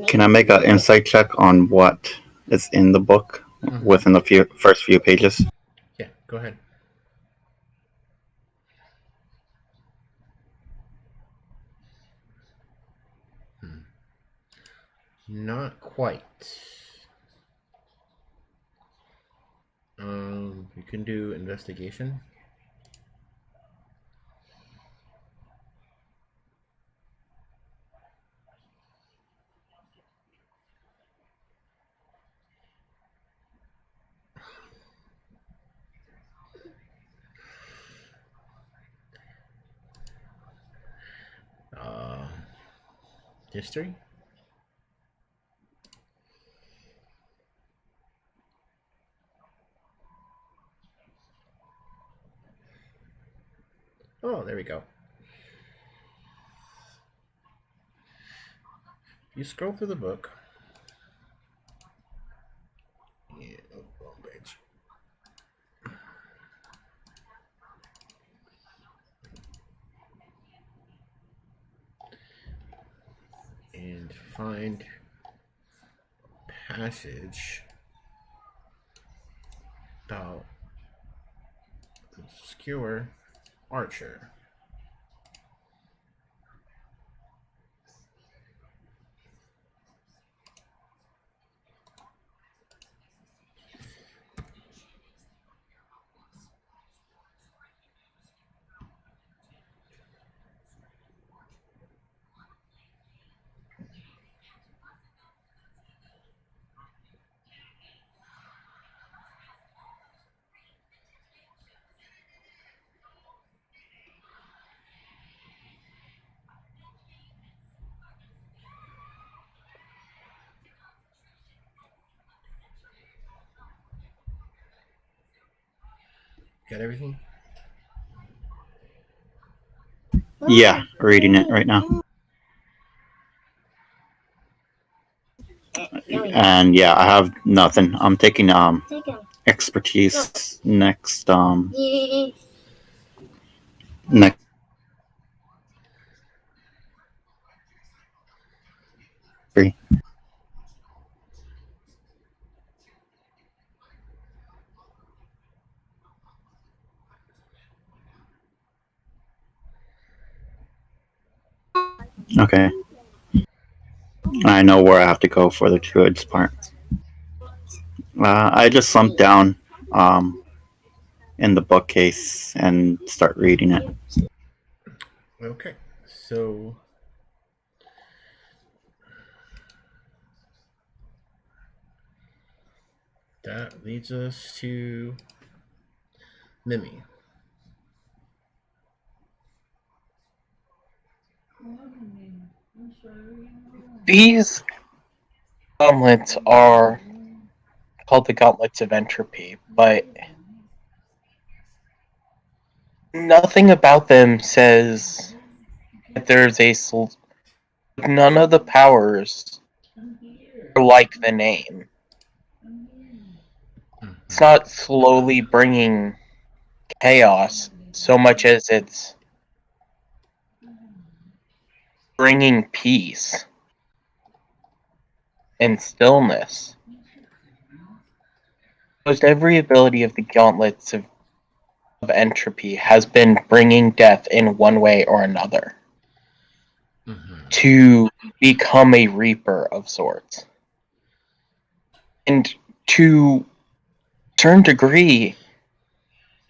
can I make an insight check on what is in the book? within the first few pages. Yeah, go ahead. Not quite. You can do investigation. History. Oh, there we go. You scroll through the book. Yeah, wrong page. And find a passage about the skewer archer. Got everything? Yeah, reading it right now. And yeah, I have nothing. I'm taking expertise next next. Okay. I know where I have to go for the druids part. I just slumped down in the bookcase and start reading it. Okay, so that leads us to Mimi. These gauntlets are called the Gauntlets of Entropy, but nothing about them says that there's none of the powers are like the name. It's not slowly bringing chaos so much as it's bringing peace and stillness. Almost every ability of the Gauntlets of Entropy has been bringing death in one way or another to become a reaper of sorts. And to a certain degree,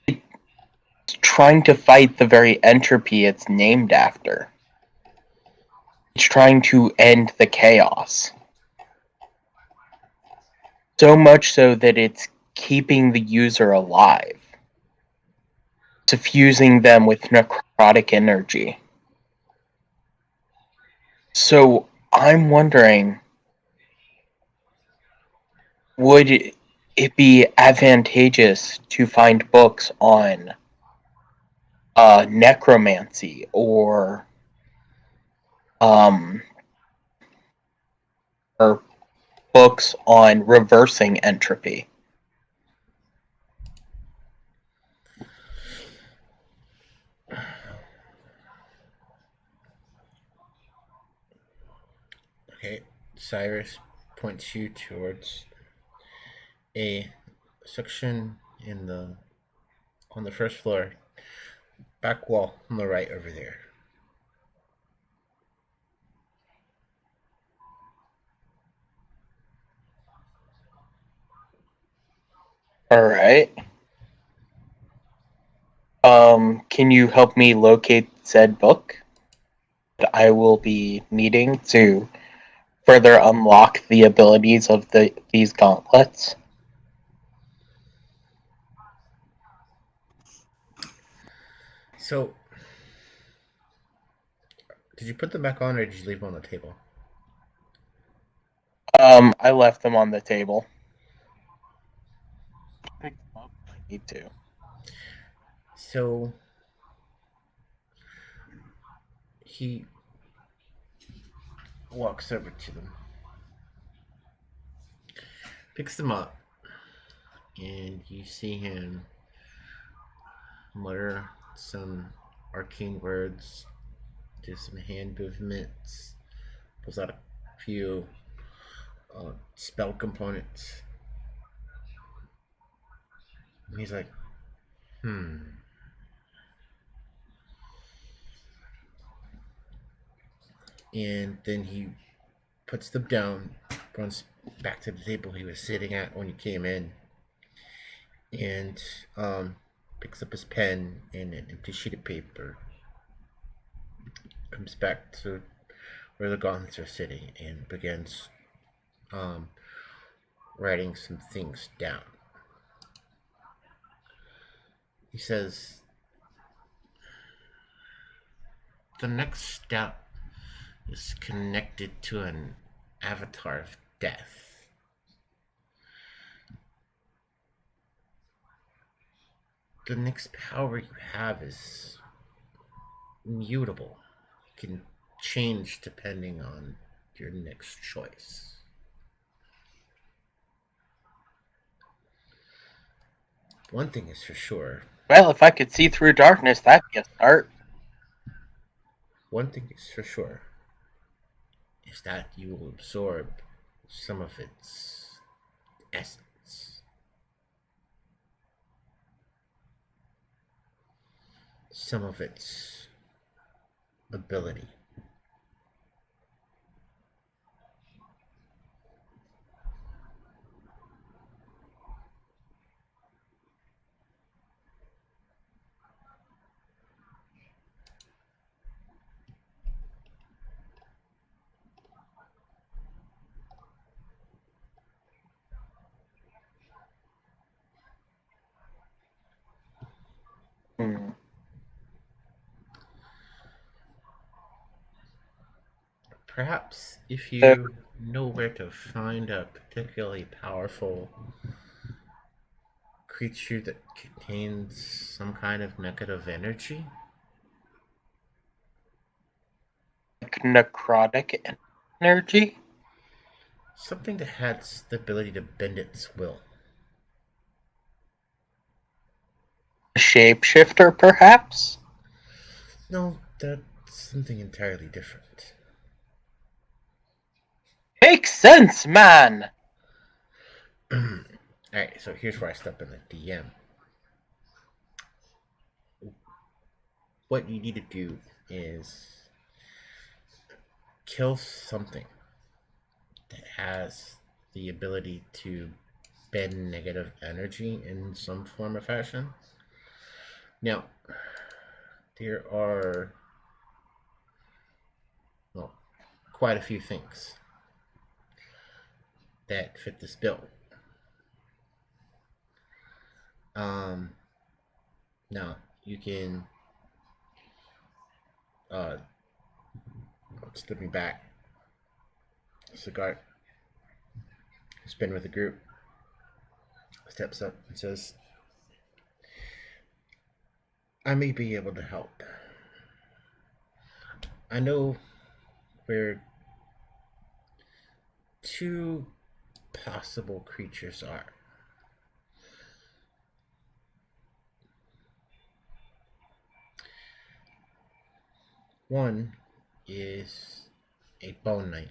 it's trying to fight the very entropy it's named after. It's trying to end the chaos. So much so that it's keeping the user alive, suffusing them with necrotic energy. So I'm wondering, would it be advantageous to find books on necromancy or or books on reversing entropy? Okay, Cyrus points you towards a section on the first floor, back wall on the right over there. All right. Can you help me locate said book that I will be needing to further unlock the abilities of these gauntlets? So, did you put them back on, or did you leave them on the table? I left them on the table. Pick them up if I need to. So, he walks over to them, picks them up, and you see him mutter some arcane words, do some hand movements, pulls out a few spell components. And he's like, And then he puts them down, runs back to the table he was sitting at when you came in, and picks up his pen and an empty sheet of paper. Comes back to where the gauntlets are sitting and begins writing some things down. He says, the next step is connected to an avatar of death. The next power you have is mutable. It can change depending on your next choice. One thing is for sure. Well, if I could see through darkness, that'd be a start. One thing is for sure is that you will absorb some of its essence. Some of its ability. Perhaps if you know where to find a particularly powerful creature that contains some kind of negative energy. Like necrotic energy? Something that has the ability to bend its will. A shapeshifter, perhaps? No, that's something entirely different. Makes sense, man! Alright, so here's where I step in the DM. What you need to do is kill something that has the ability to bend negative energy in some form or fashion. Now, there are quite a few things that fit this bill. Now you can stepping back. Segark has been with the group. Steps up and says, I may be able to help. I know where two possible creatures are. One is a bone knight,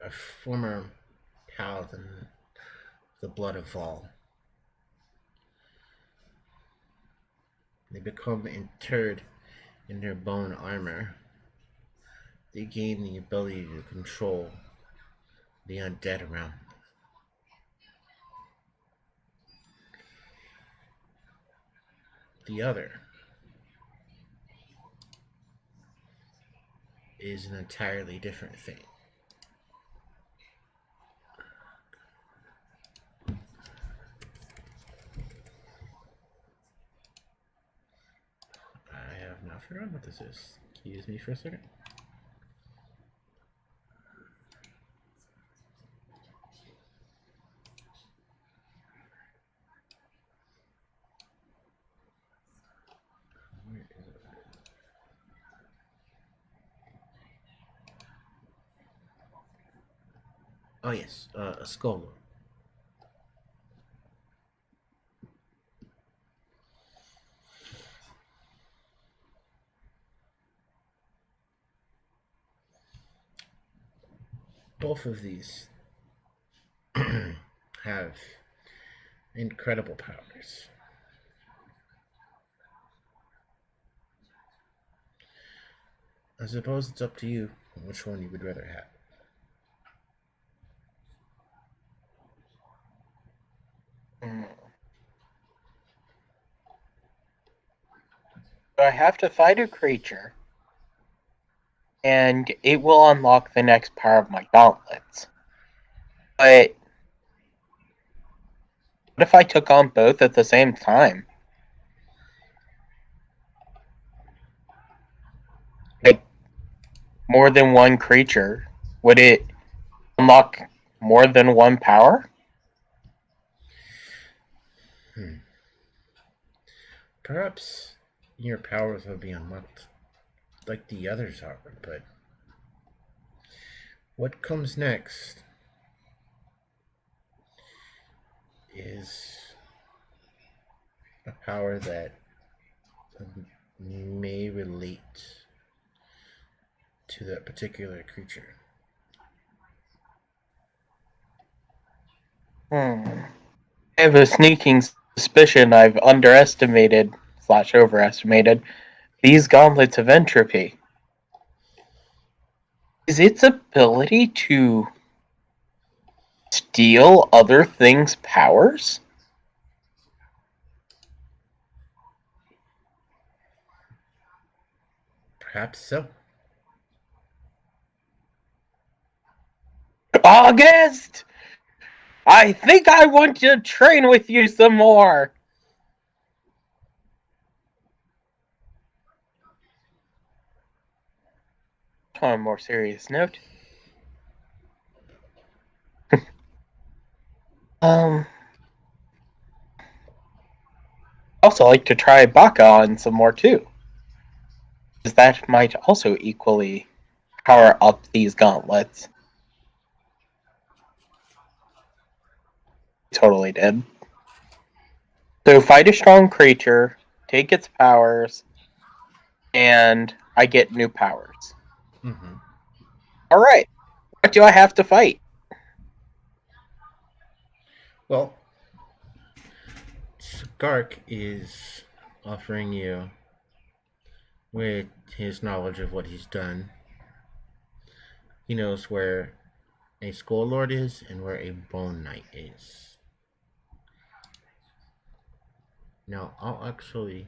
a former paladin the blood of all. They become interred in their bone armor. They gain the ability to control the undead around them. The other is an entirely different thing. I have now forgotten what this is. Excuse me for a second. Where is it? Oh yes, a skull lord. Both of these have incredible powers. I suppose it's up to you which one you would rather have. So I have to fight a creature, and it will unlock the next power of my gauntlets. But what if I took on both at the same time? Like, more than one creature, would it unlock more than one power? Perhaps your powers will be unlocked like the others are, but what comes next is a power that may relate to that particular creature. I have a sneaking suspicion I've underestimated/overestimated these Gauntlets of Entropy. Is its ability to steal other things' powers? Perhaps so. August! I think I want to train with you some more! On a more serious note. Also like to try Baka on some more too. Because that might also equally power up these gauntlets. Totally did. So fight a strong creature, take its powers, and I get new powers. Mm-hmm. Alright, what do I have to fight? Well, Segark is offering you, with his knowledge of what he's done, he knows where a Skull Lord is and where a Bone Knight is. Now, I'll actually...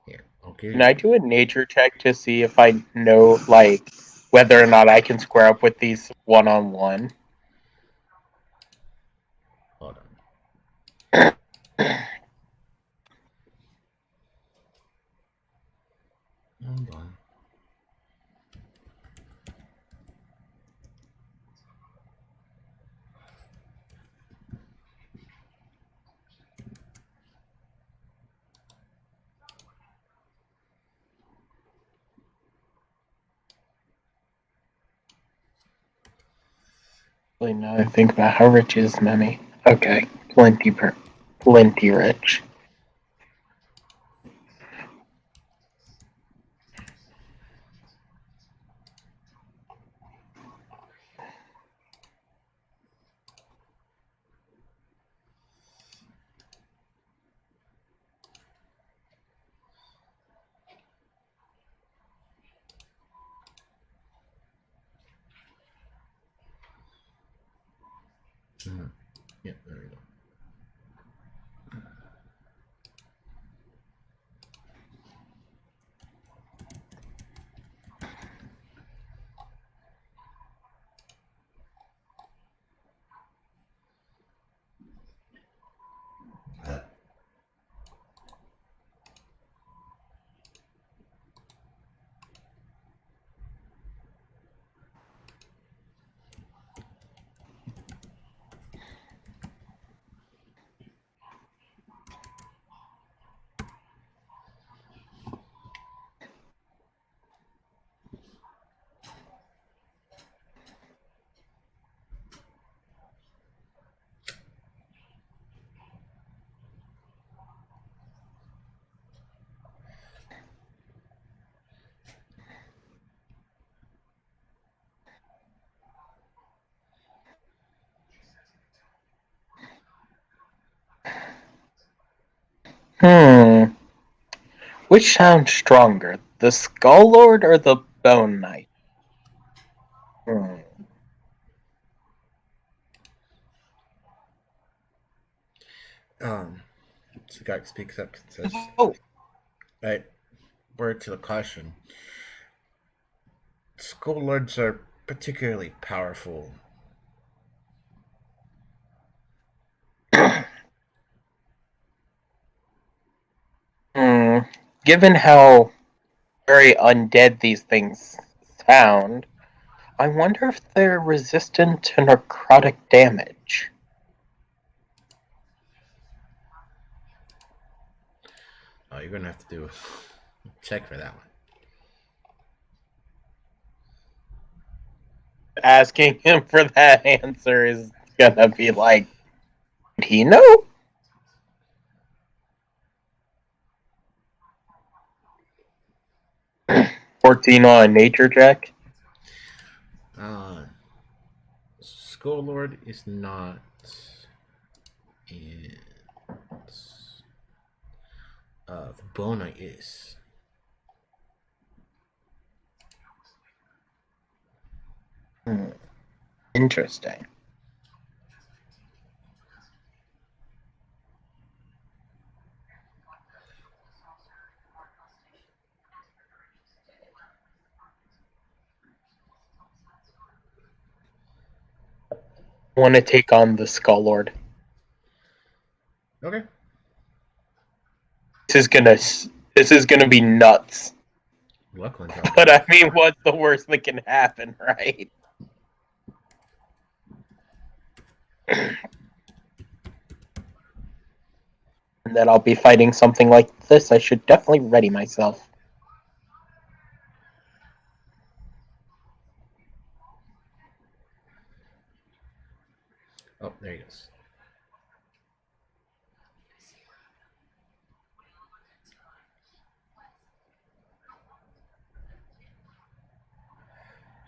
Here, I'll give Can I do a nature check to see if I know, like, whether or not I can square up with these one-on-one? Hold on. Hold on. Now I think about how rich is Memmy. Okay, plenty rich. Mm-hmm. Yeah, there we go. Hmm. Which sounds stronger, the Skull Lord or the Bone Knight? Hmm. Segark speaks up and says, Oh. "Right, word to the caution. Skull lords are particularly powerful. Hmm. Given how very undead these things sound, I wonder if they're resistant to necrotic damage. Oh, you're gonna have to do a check for that one." Asking him for that answer is gonna be like, did he know? "14 on a nature check." Skull lord is not, and the bone knight is. Interesting. Want to take on the Skull Lord. Okay. This is gonna be nuts. Luckily, But I mean, what's the worst that can happen, right? And that I'll be fighting something like this. I should definitely ready myself. Oh, there he goes.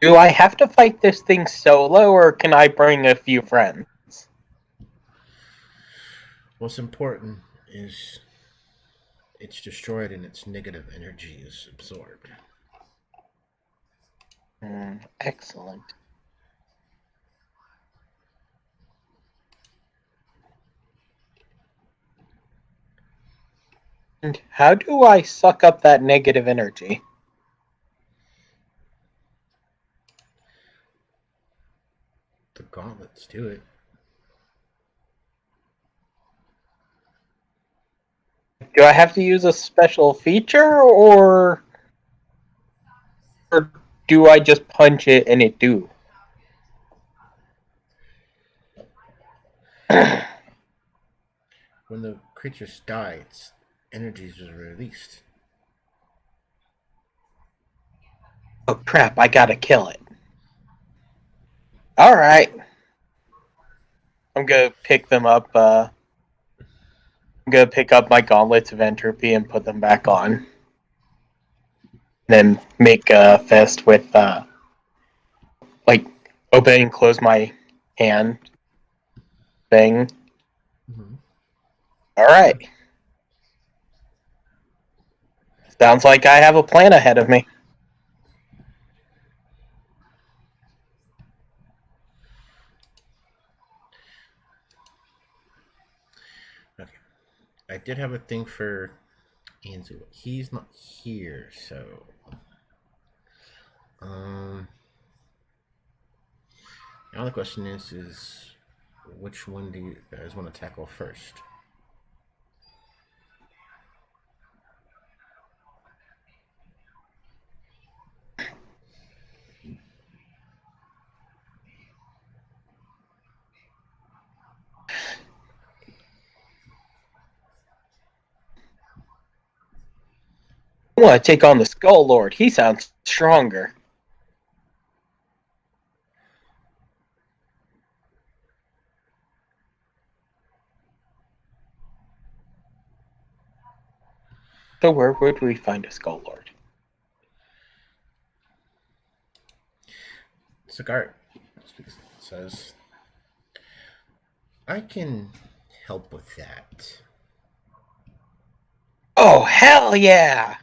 Do I have to fight this thing solo, or can I bring a few friends? What's important is it's destroyed and its negative energy is absorbed. Excellent. And how do I suck up that negative energy? The gauntlets do it. Do I have to use a special feature, or do I just punch it and it do? When the creatures die, its energies are released. Oh crap, I gotta kill it. Alright. I'm gonna pick them up, I'm gonna pick up my Gauntlets of Entropy and put them back on. Then make a fist with, like, open and close my hand thing. Mm-hmm. Alright. Sounds like I have a plan ahead of me. Okay. I did have a thing for Anzu. He's not here, so now the question is which one do you guys want to tackle first? I want to take on the Skull Lord. He sounds stronger. So where would we find a Skull Lord? Segark says, I can help with that. Oh, hell yeah!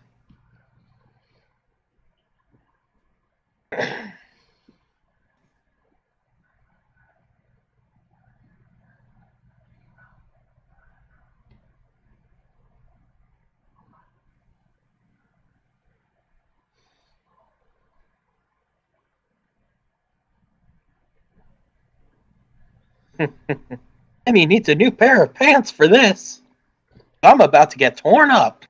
I mean, needs a new pair of pants for this. I'm about to get torn up.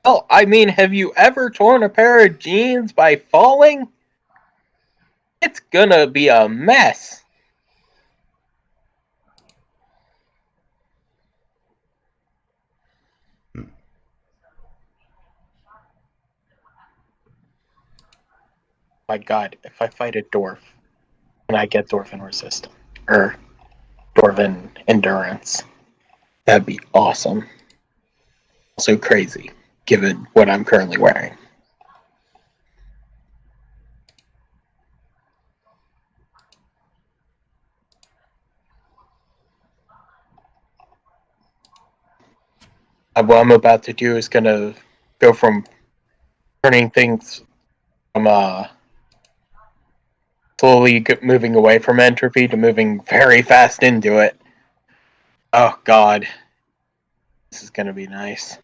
Oh, I mean, have you ever torn a pair of jeans by falling? It's gonna be a mess. My god, if I fight a dwarf and I get dwarven resistance, or dwarven endurance, that'd be awesome. Also crazy, given what I'm currently wearing. What I'm about to do is gonna go from turning things from slowly moving away from entropy to moving very fast into it. Oh god, this is gonna be nice.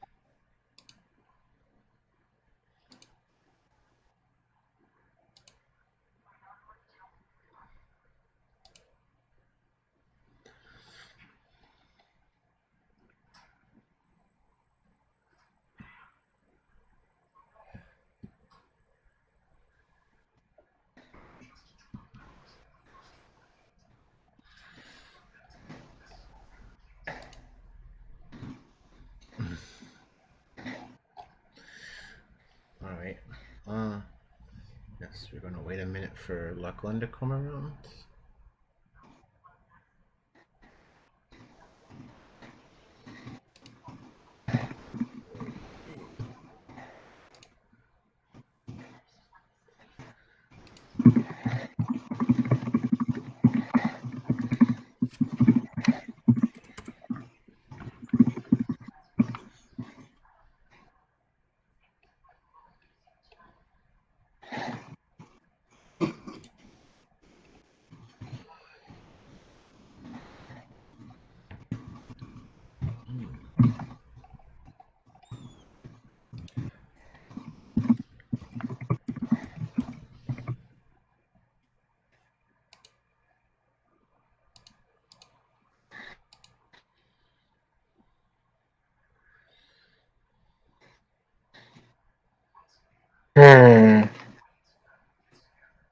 Alright. Yes, we're gonna wait a minute for Lachlan to come around.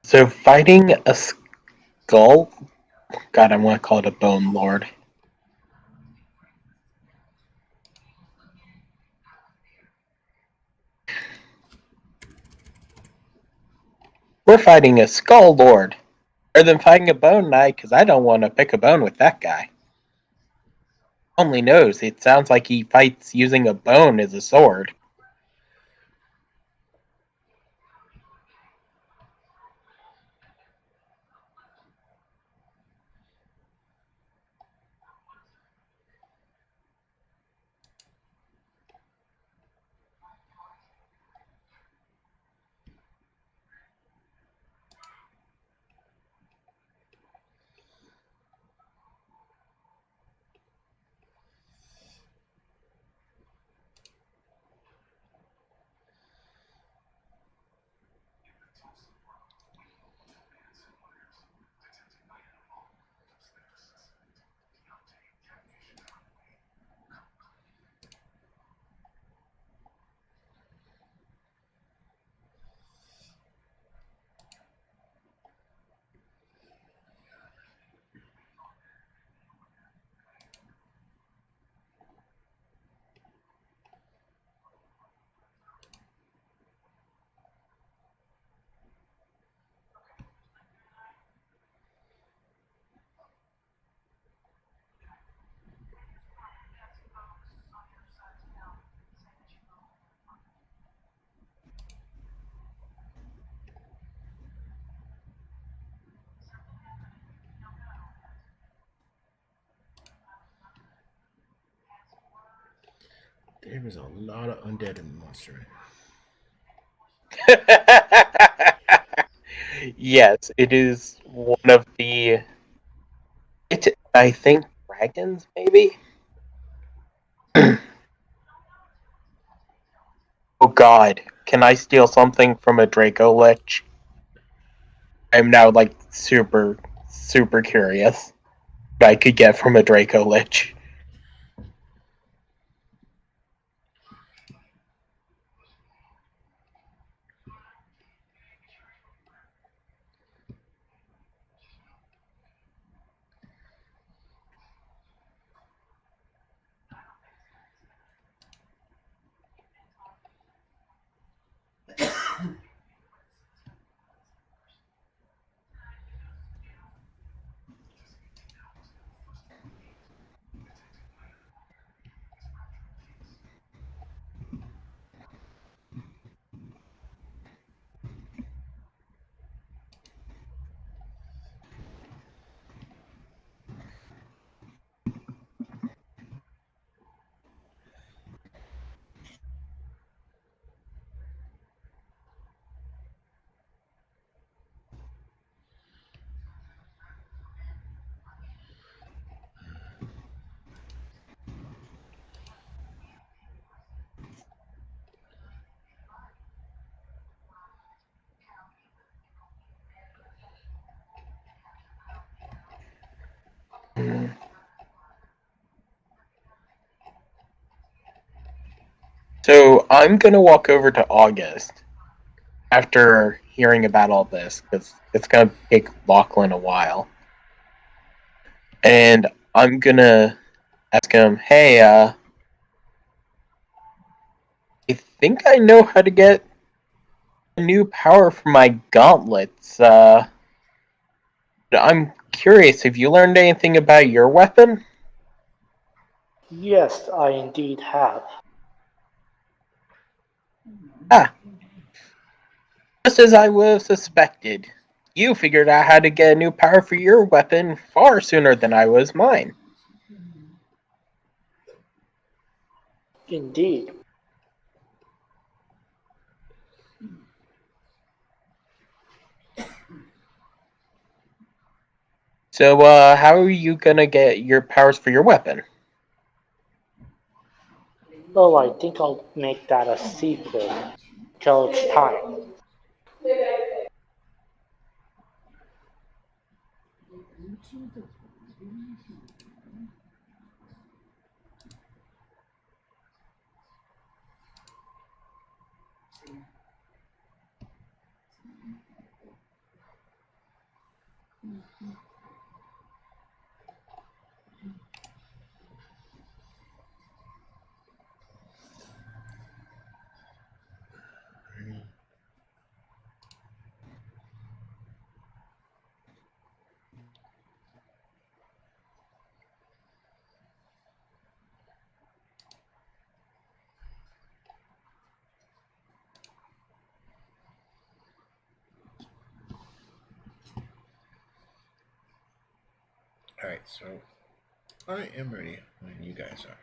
So fighting a skull? God, I want to call it a bone lord. We're fighting a skull lord. Rather than fighting a bone knight, because I don't want to pick a bone with that guy. Only knows, it sounds like he fights using a bone as a sword. There was a lot of undead in the monster. Yes, it is one of the. I think dragons, maybe. Oh God! Can I steal something from a Draco Lich? I'm now like super, super curious. What I could get from a Draco Lich. So I'm gonna walk over to August after hearing about all this because it's gonna take Lachlan a while, and I'm gonna ask him, "Hey, I think I know how to get a new power for my gauntlets. I'm curious. Have you learned anything about your weapon?" Yes, I indeed have. Ah, just as I would have suspected. You figured out how to get a new power for your weapon far sooner than I was mine. Indeed. So, how are you gonna get your powers for your weapon? Oh, I think I'll make that a secret till it's time. Alright, so I am ready when you guys are.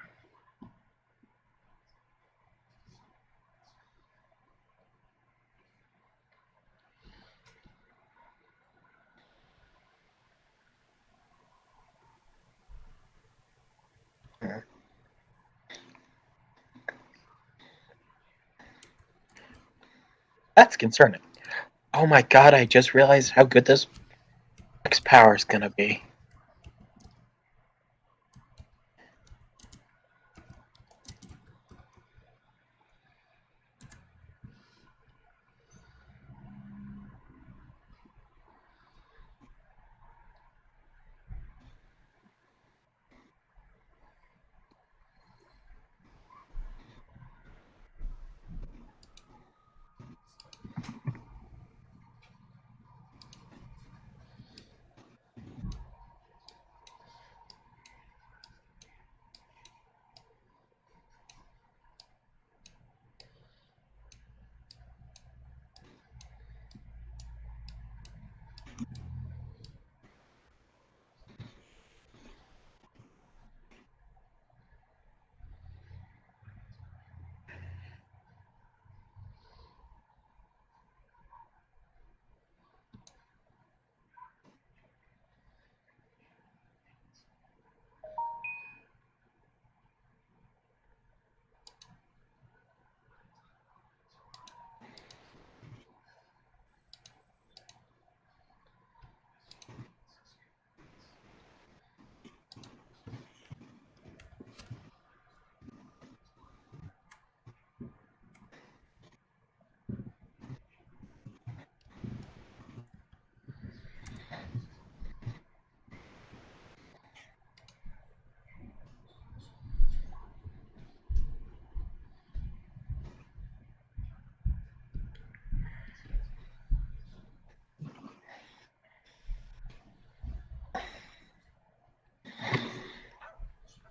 That's concerning. Oh my god, I just realized how good this X power is gonna be.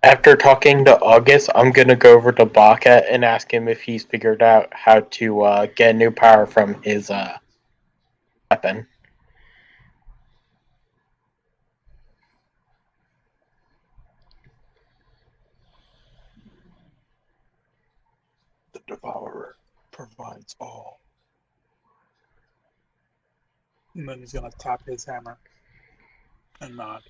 After talking to August, I'm gonna go over to Baka and ask him if he's figured out how to get new power from his weapon. The Devourer provides all. And then he's gonna tap his hammer and nod.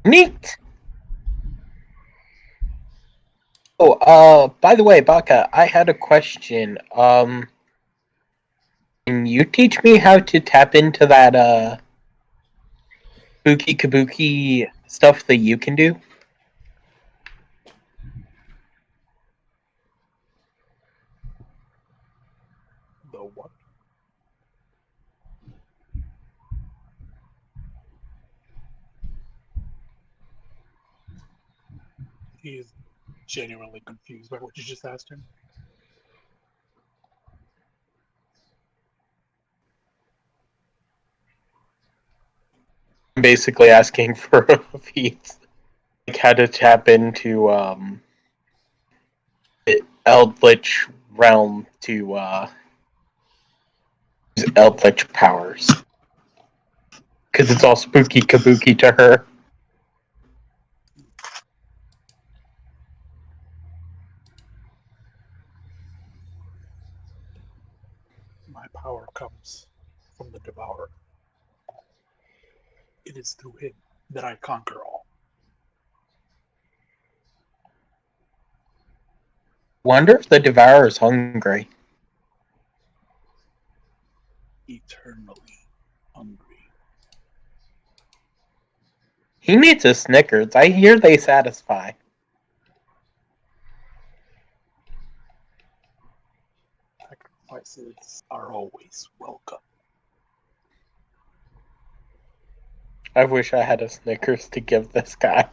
Neat. Oh, by the way, Baka, I had a question. Can you teach me how to tap into that spooky kabuki stuff that you can do? The what? He is genuinely confused by what you just asked him. I'm basically asking for a feat, like how to tap into the Eldritch realm to use Eldritch powers. Because it's all spooky kabuki to her. My power comes from the Devourer. It is through him that I conquer all. Wonder if the Devourer is hungry. Eternally hungry. He needs a Snickers. I hear they satisfy. Sacrifices are always welcome. I wish I had a Snickers to give this guy.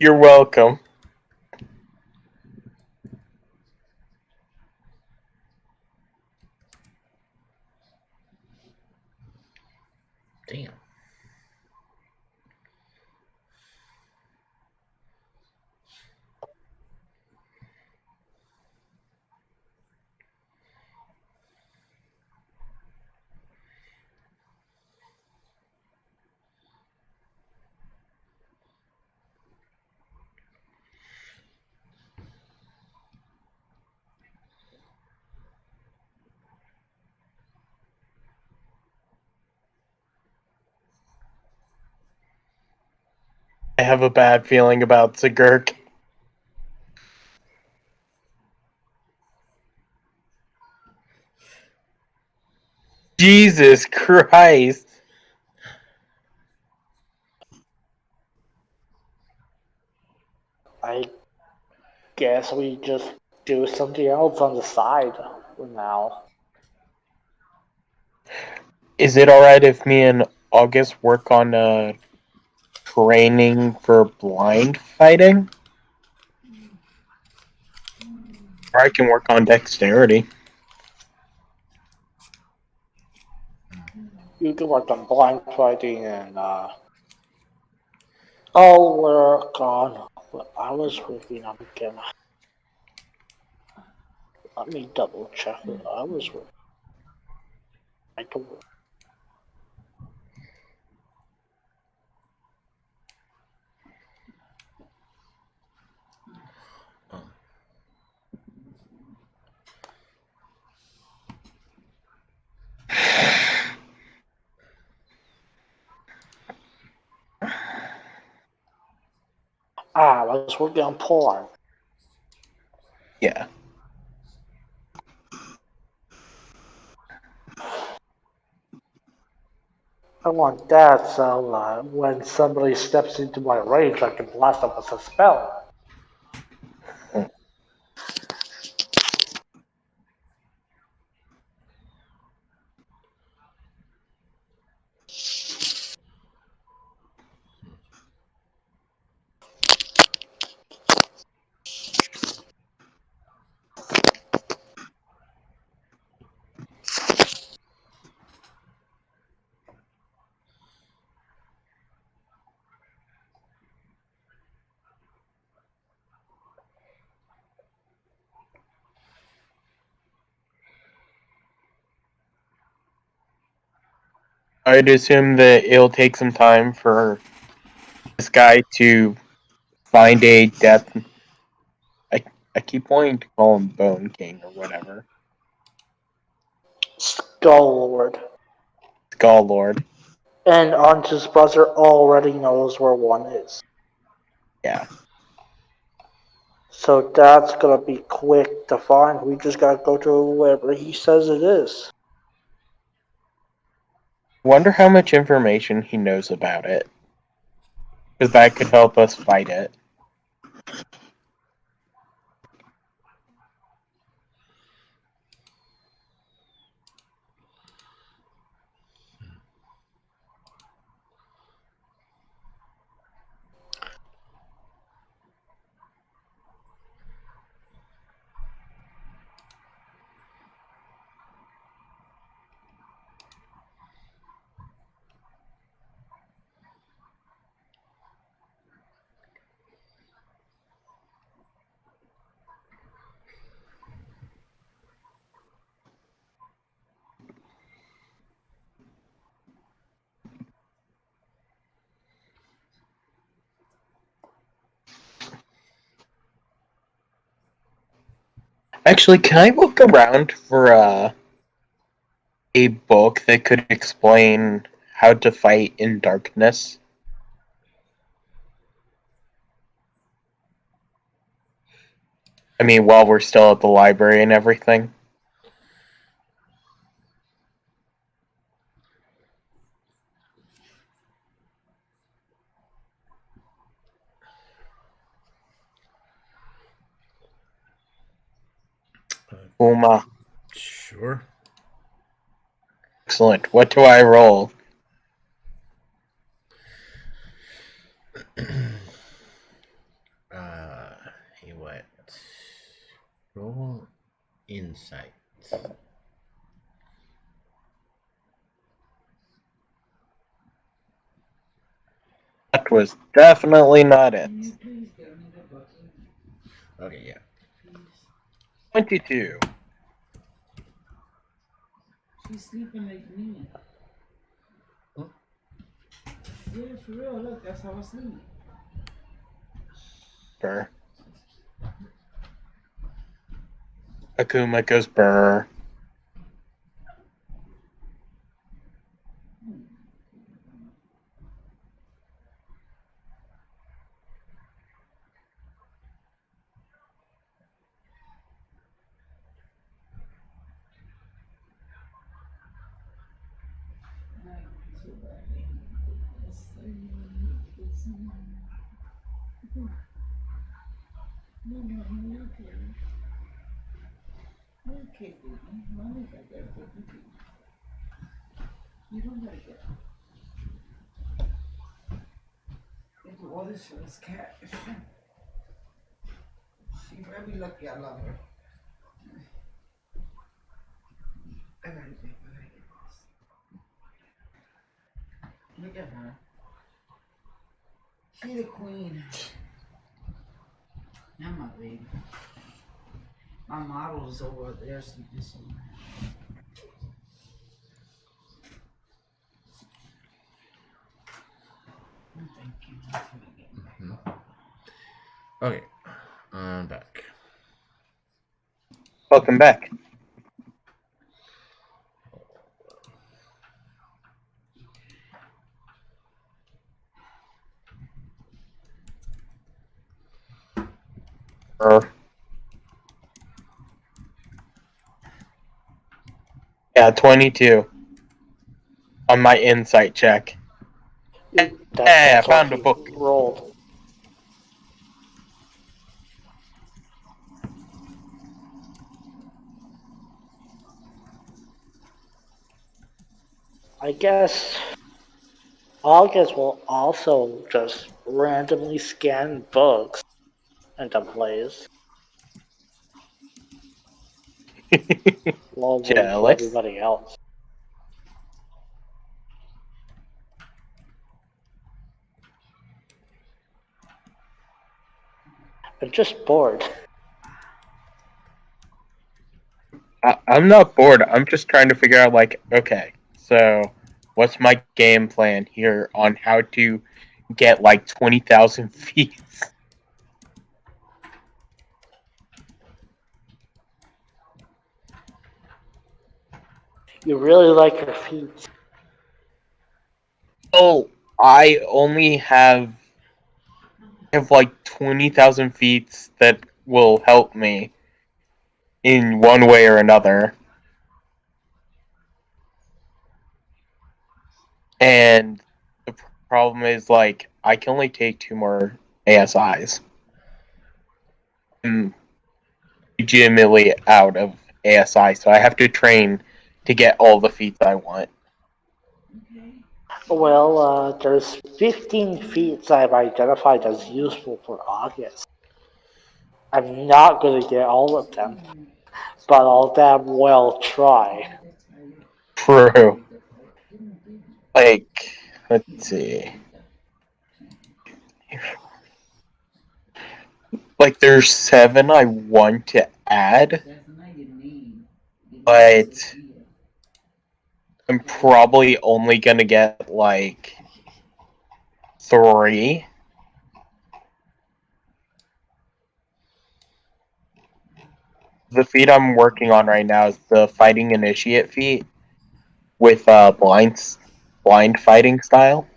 You're welcome. Damn. I have a bad feeling about Segark. Jesus Christ. I guess we just do something else on the side for now. Is it alright if me and August work on training for blind fighting? Or I can work on dexterity. You can work on blind fighting and I'll work on what I was working on again. Let me double check what I was working on. I can work. I was working on porn. Yeah. I want that so when somebody steps into my range, I can blast them with a spell. I'd assume that it'll take some time for this guy to find a death. I keep wanting to call him Bone King or whatever. Skull Lord. Skull Lord. And Anzu's brother already knows where one is. Yeah. So that's gonna be quick to find. We just gotta go to wherever he says it is. Wonder how much information he knows about it. Because that could help us fight it. Actually, can I look around for a book that could explain how to fight in darkness? I mean, while we're still at the library and everything. Uma. Sure. Excellent. What do I roll? Hey, what? Roll insight. That was definitely not it. Can you please get me the button? Okay, yeah. Please. 22. She's sleeping like me. Yeah, for real. Look, that's how I sleep. Brr. Akuma goes brr. So badly. Yes, I need this. No, you're okay. You're okay, baby. Mommy got that baby. You don't gotta get into all this for this cat. She better be lucky I love her. I gotta get this. at her. She the queen. And my baby. My model is over there sleeping somewhere. Thank you. Okay, I'm back. Welcome back. Yeah, 22 on my insight check. Hey, I found a book. Rolled. I guess August will also just randomly scan books into place while waiting for Jealous. everybody else. I'm just bored. I'm not bored. I'm just trying to figure out, like, okay, so what's my game plan here on how to get like 20,000 feet? You really like your feet. Oh, I only have like 20,000 feet that will help me in one way or another. And the problem is, like, I can only take 2 more ASIs. I'm legitimately out of ASI, so I have to train to get all the feats I want. Well, there's 15 feats I've identified as useful for August. I'm not going to get all of them, but I'll damn well try. True. Like, let's see. Like, there's 7 I want to add, but I'm probably only gonna get, like, 3. The feat I'm working on right now is the Fighting Initiate feat with blind fighting style.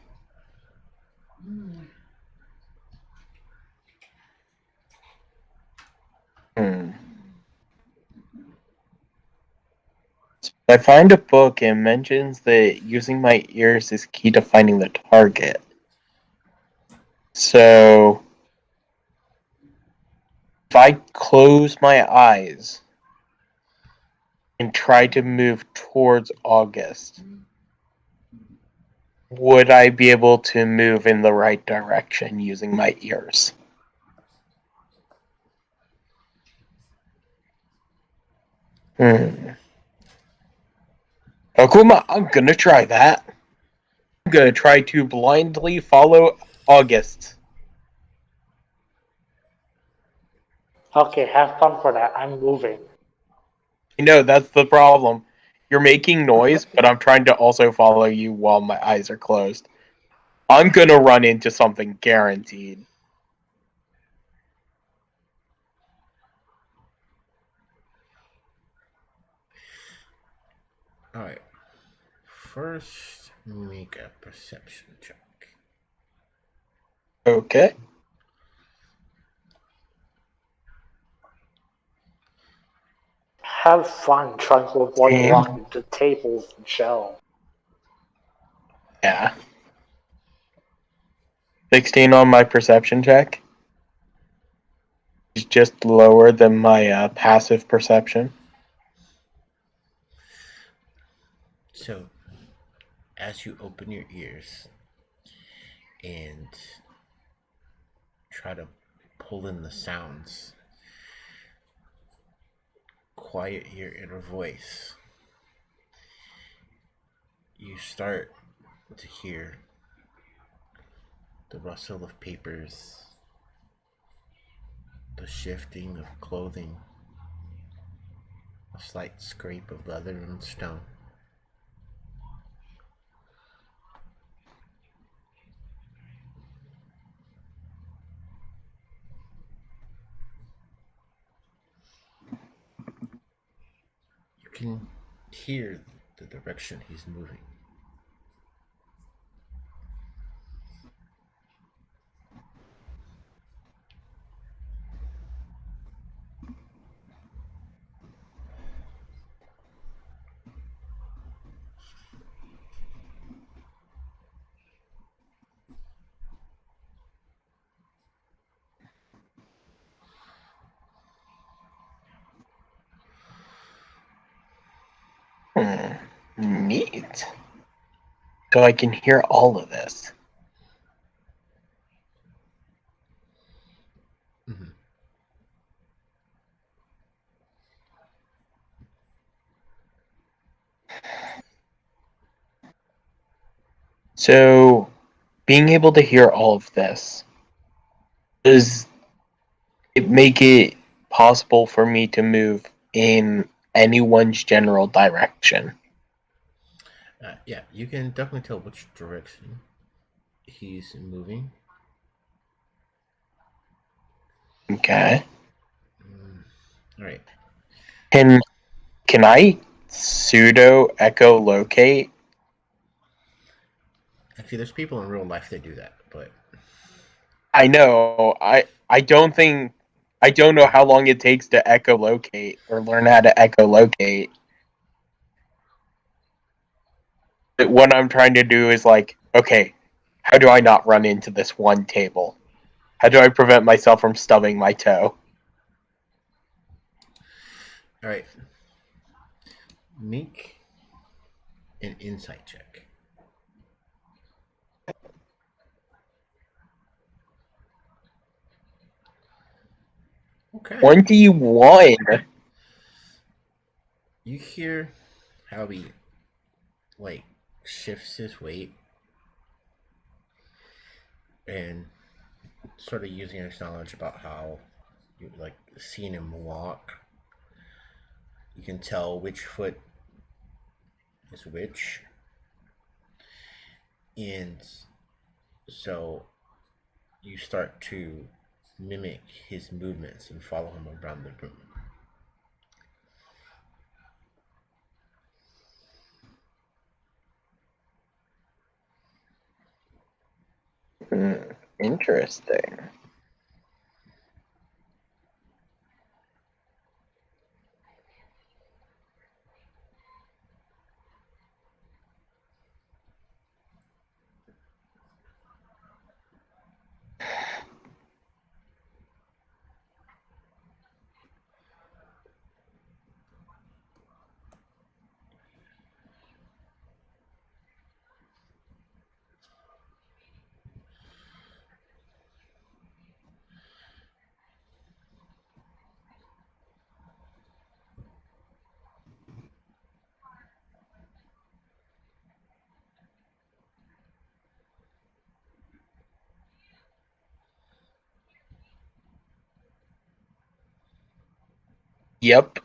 I find a book and mentions that using my ears is key to finding the target. So, if I close my eyes and try to move towards August, would I be able to move in the right direction using my ears? Akuma, I'm gonna try that. I'm gonna try to blindly follow August. Okay, have fun for that. I'm moving. You know, that's the problem. You're making noise, but I'm trying to also follow you while my eyes are closed. I'm gonna run into something guaranteed. Alright. First, make a perception check. Okay. Have fun trying to avoid Same. walking to tables and shelves. Yeah. 16 on my perception check. It's just lower than my passive perception. So, as you open your ears and try to pull in the sounds, quiet your inner voice, you start to hear the rustle of papers, the shifting of clothing, a slight scrape of leather and stone. You can hear the direction he's moving. Neat. So I can hear all of this. Mm-hmm. So, being able to hear all of this, does it make it possible for me to move in anyone's general direction? Yeah, you can definitely tell which direction he's moving. Okay. All right. Can I pseudo echolocate? Actually, there's people in real life that do that, but I know. I don't know how long it takes to echolocate or learn how to echolocate. But what I'm trying to do is like, okay, how do I not run into this one table? How do I prevent myself from stubbing my toe? all right. Make an insight check. Okay. 21. You hear how he like shifts his weight and sort of using his knowledge about how you like seeing him walk. You can tell which foot is which, and so you start to mimic his movements and follow him around the room. Interesting. Yep.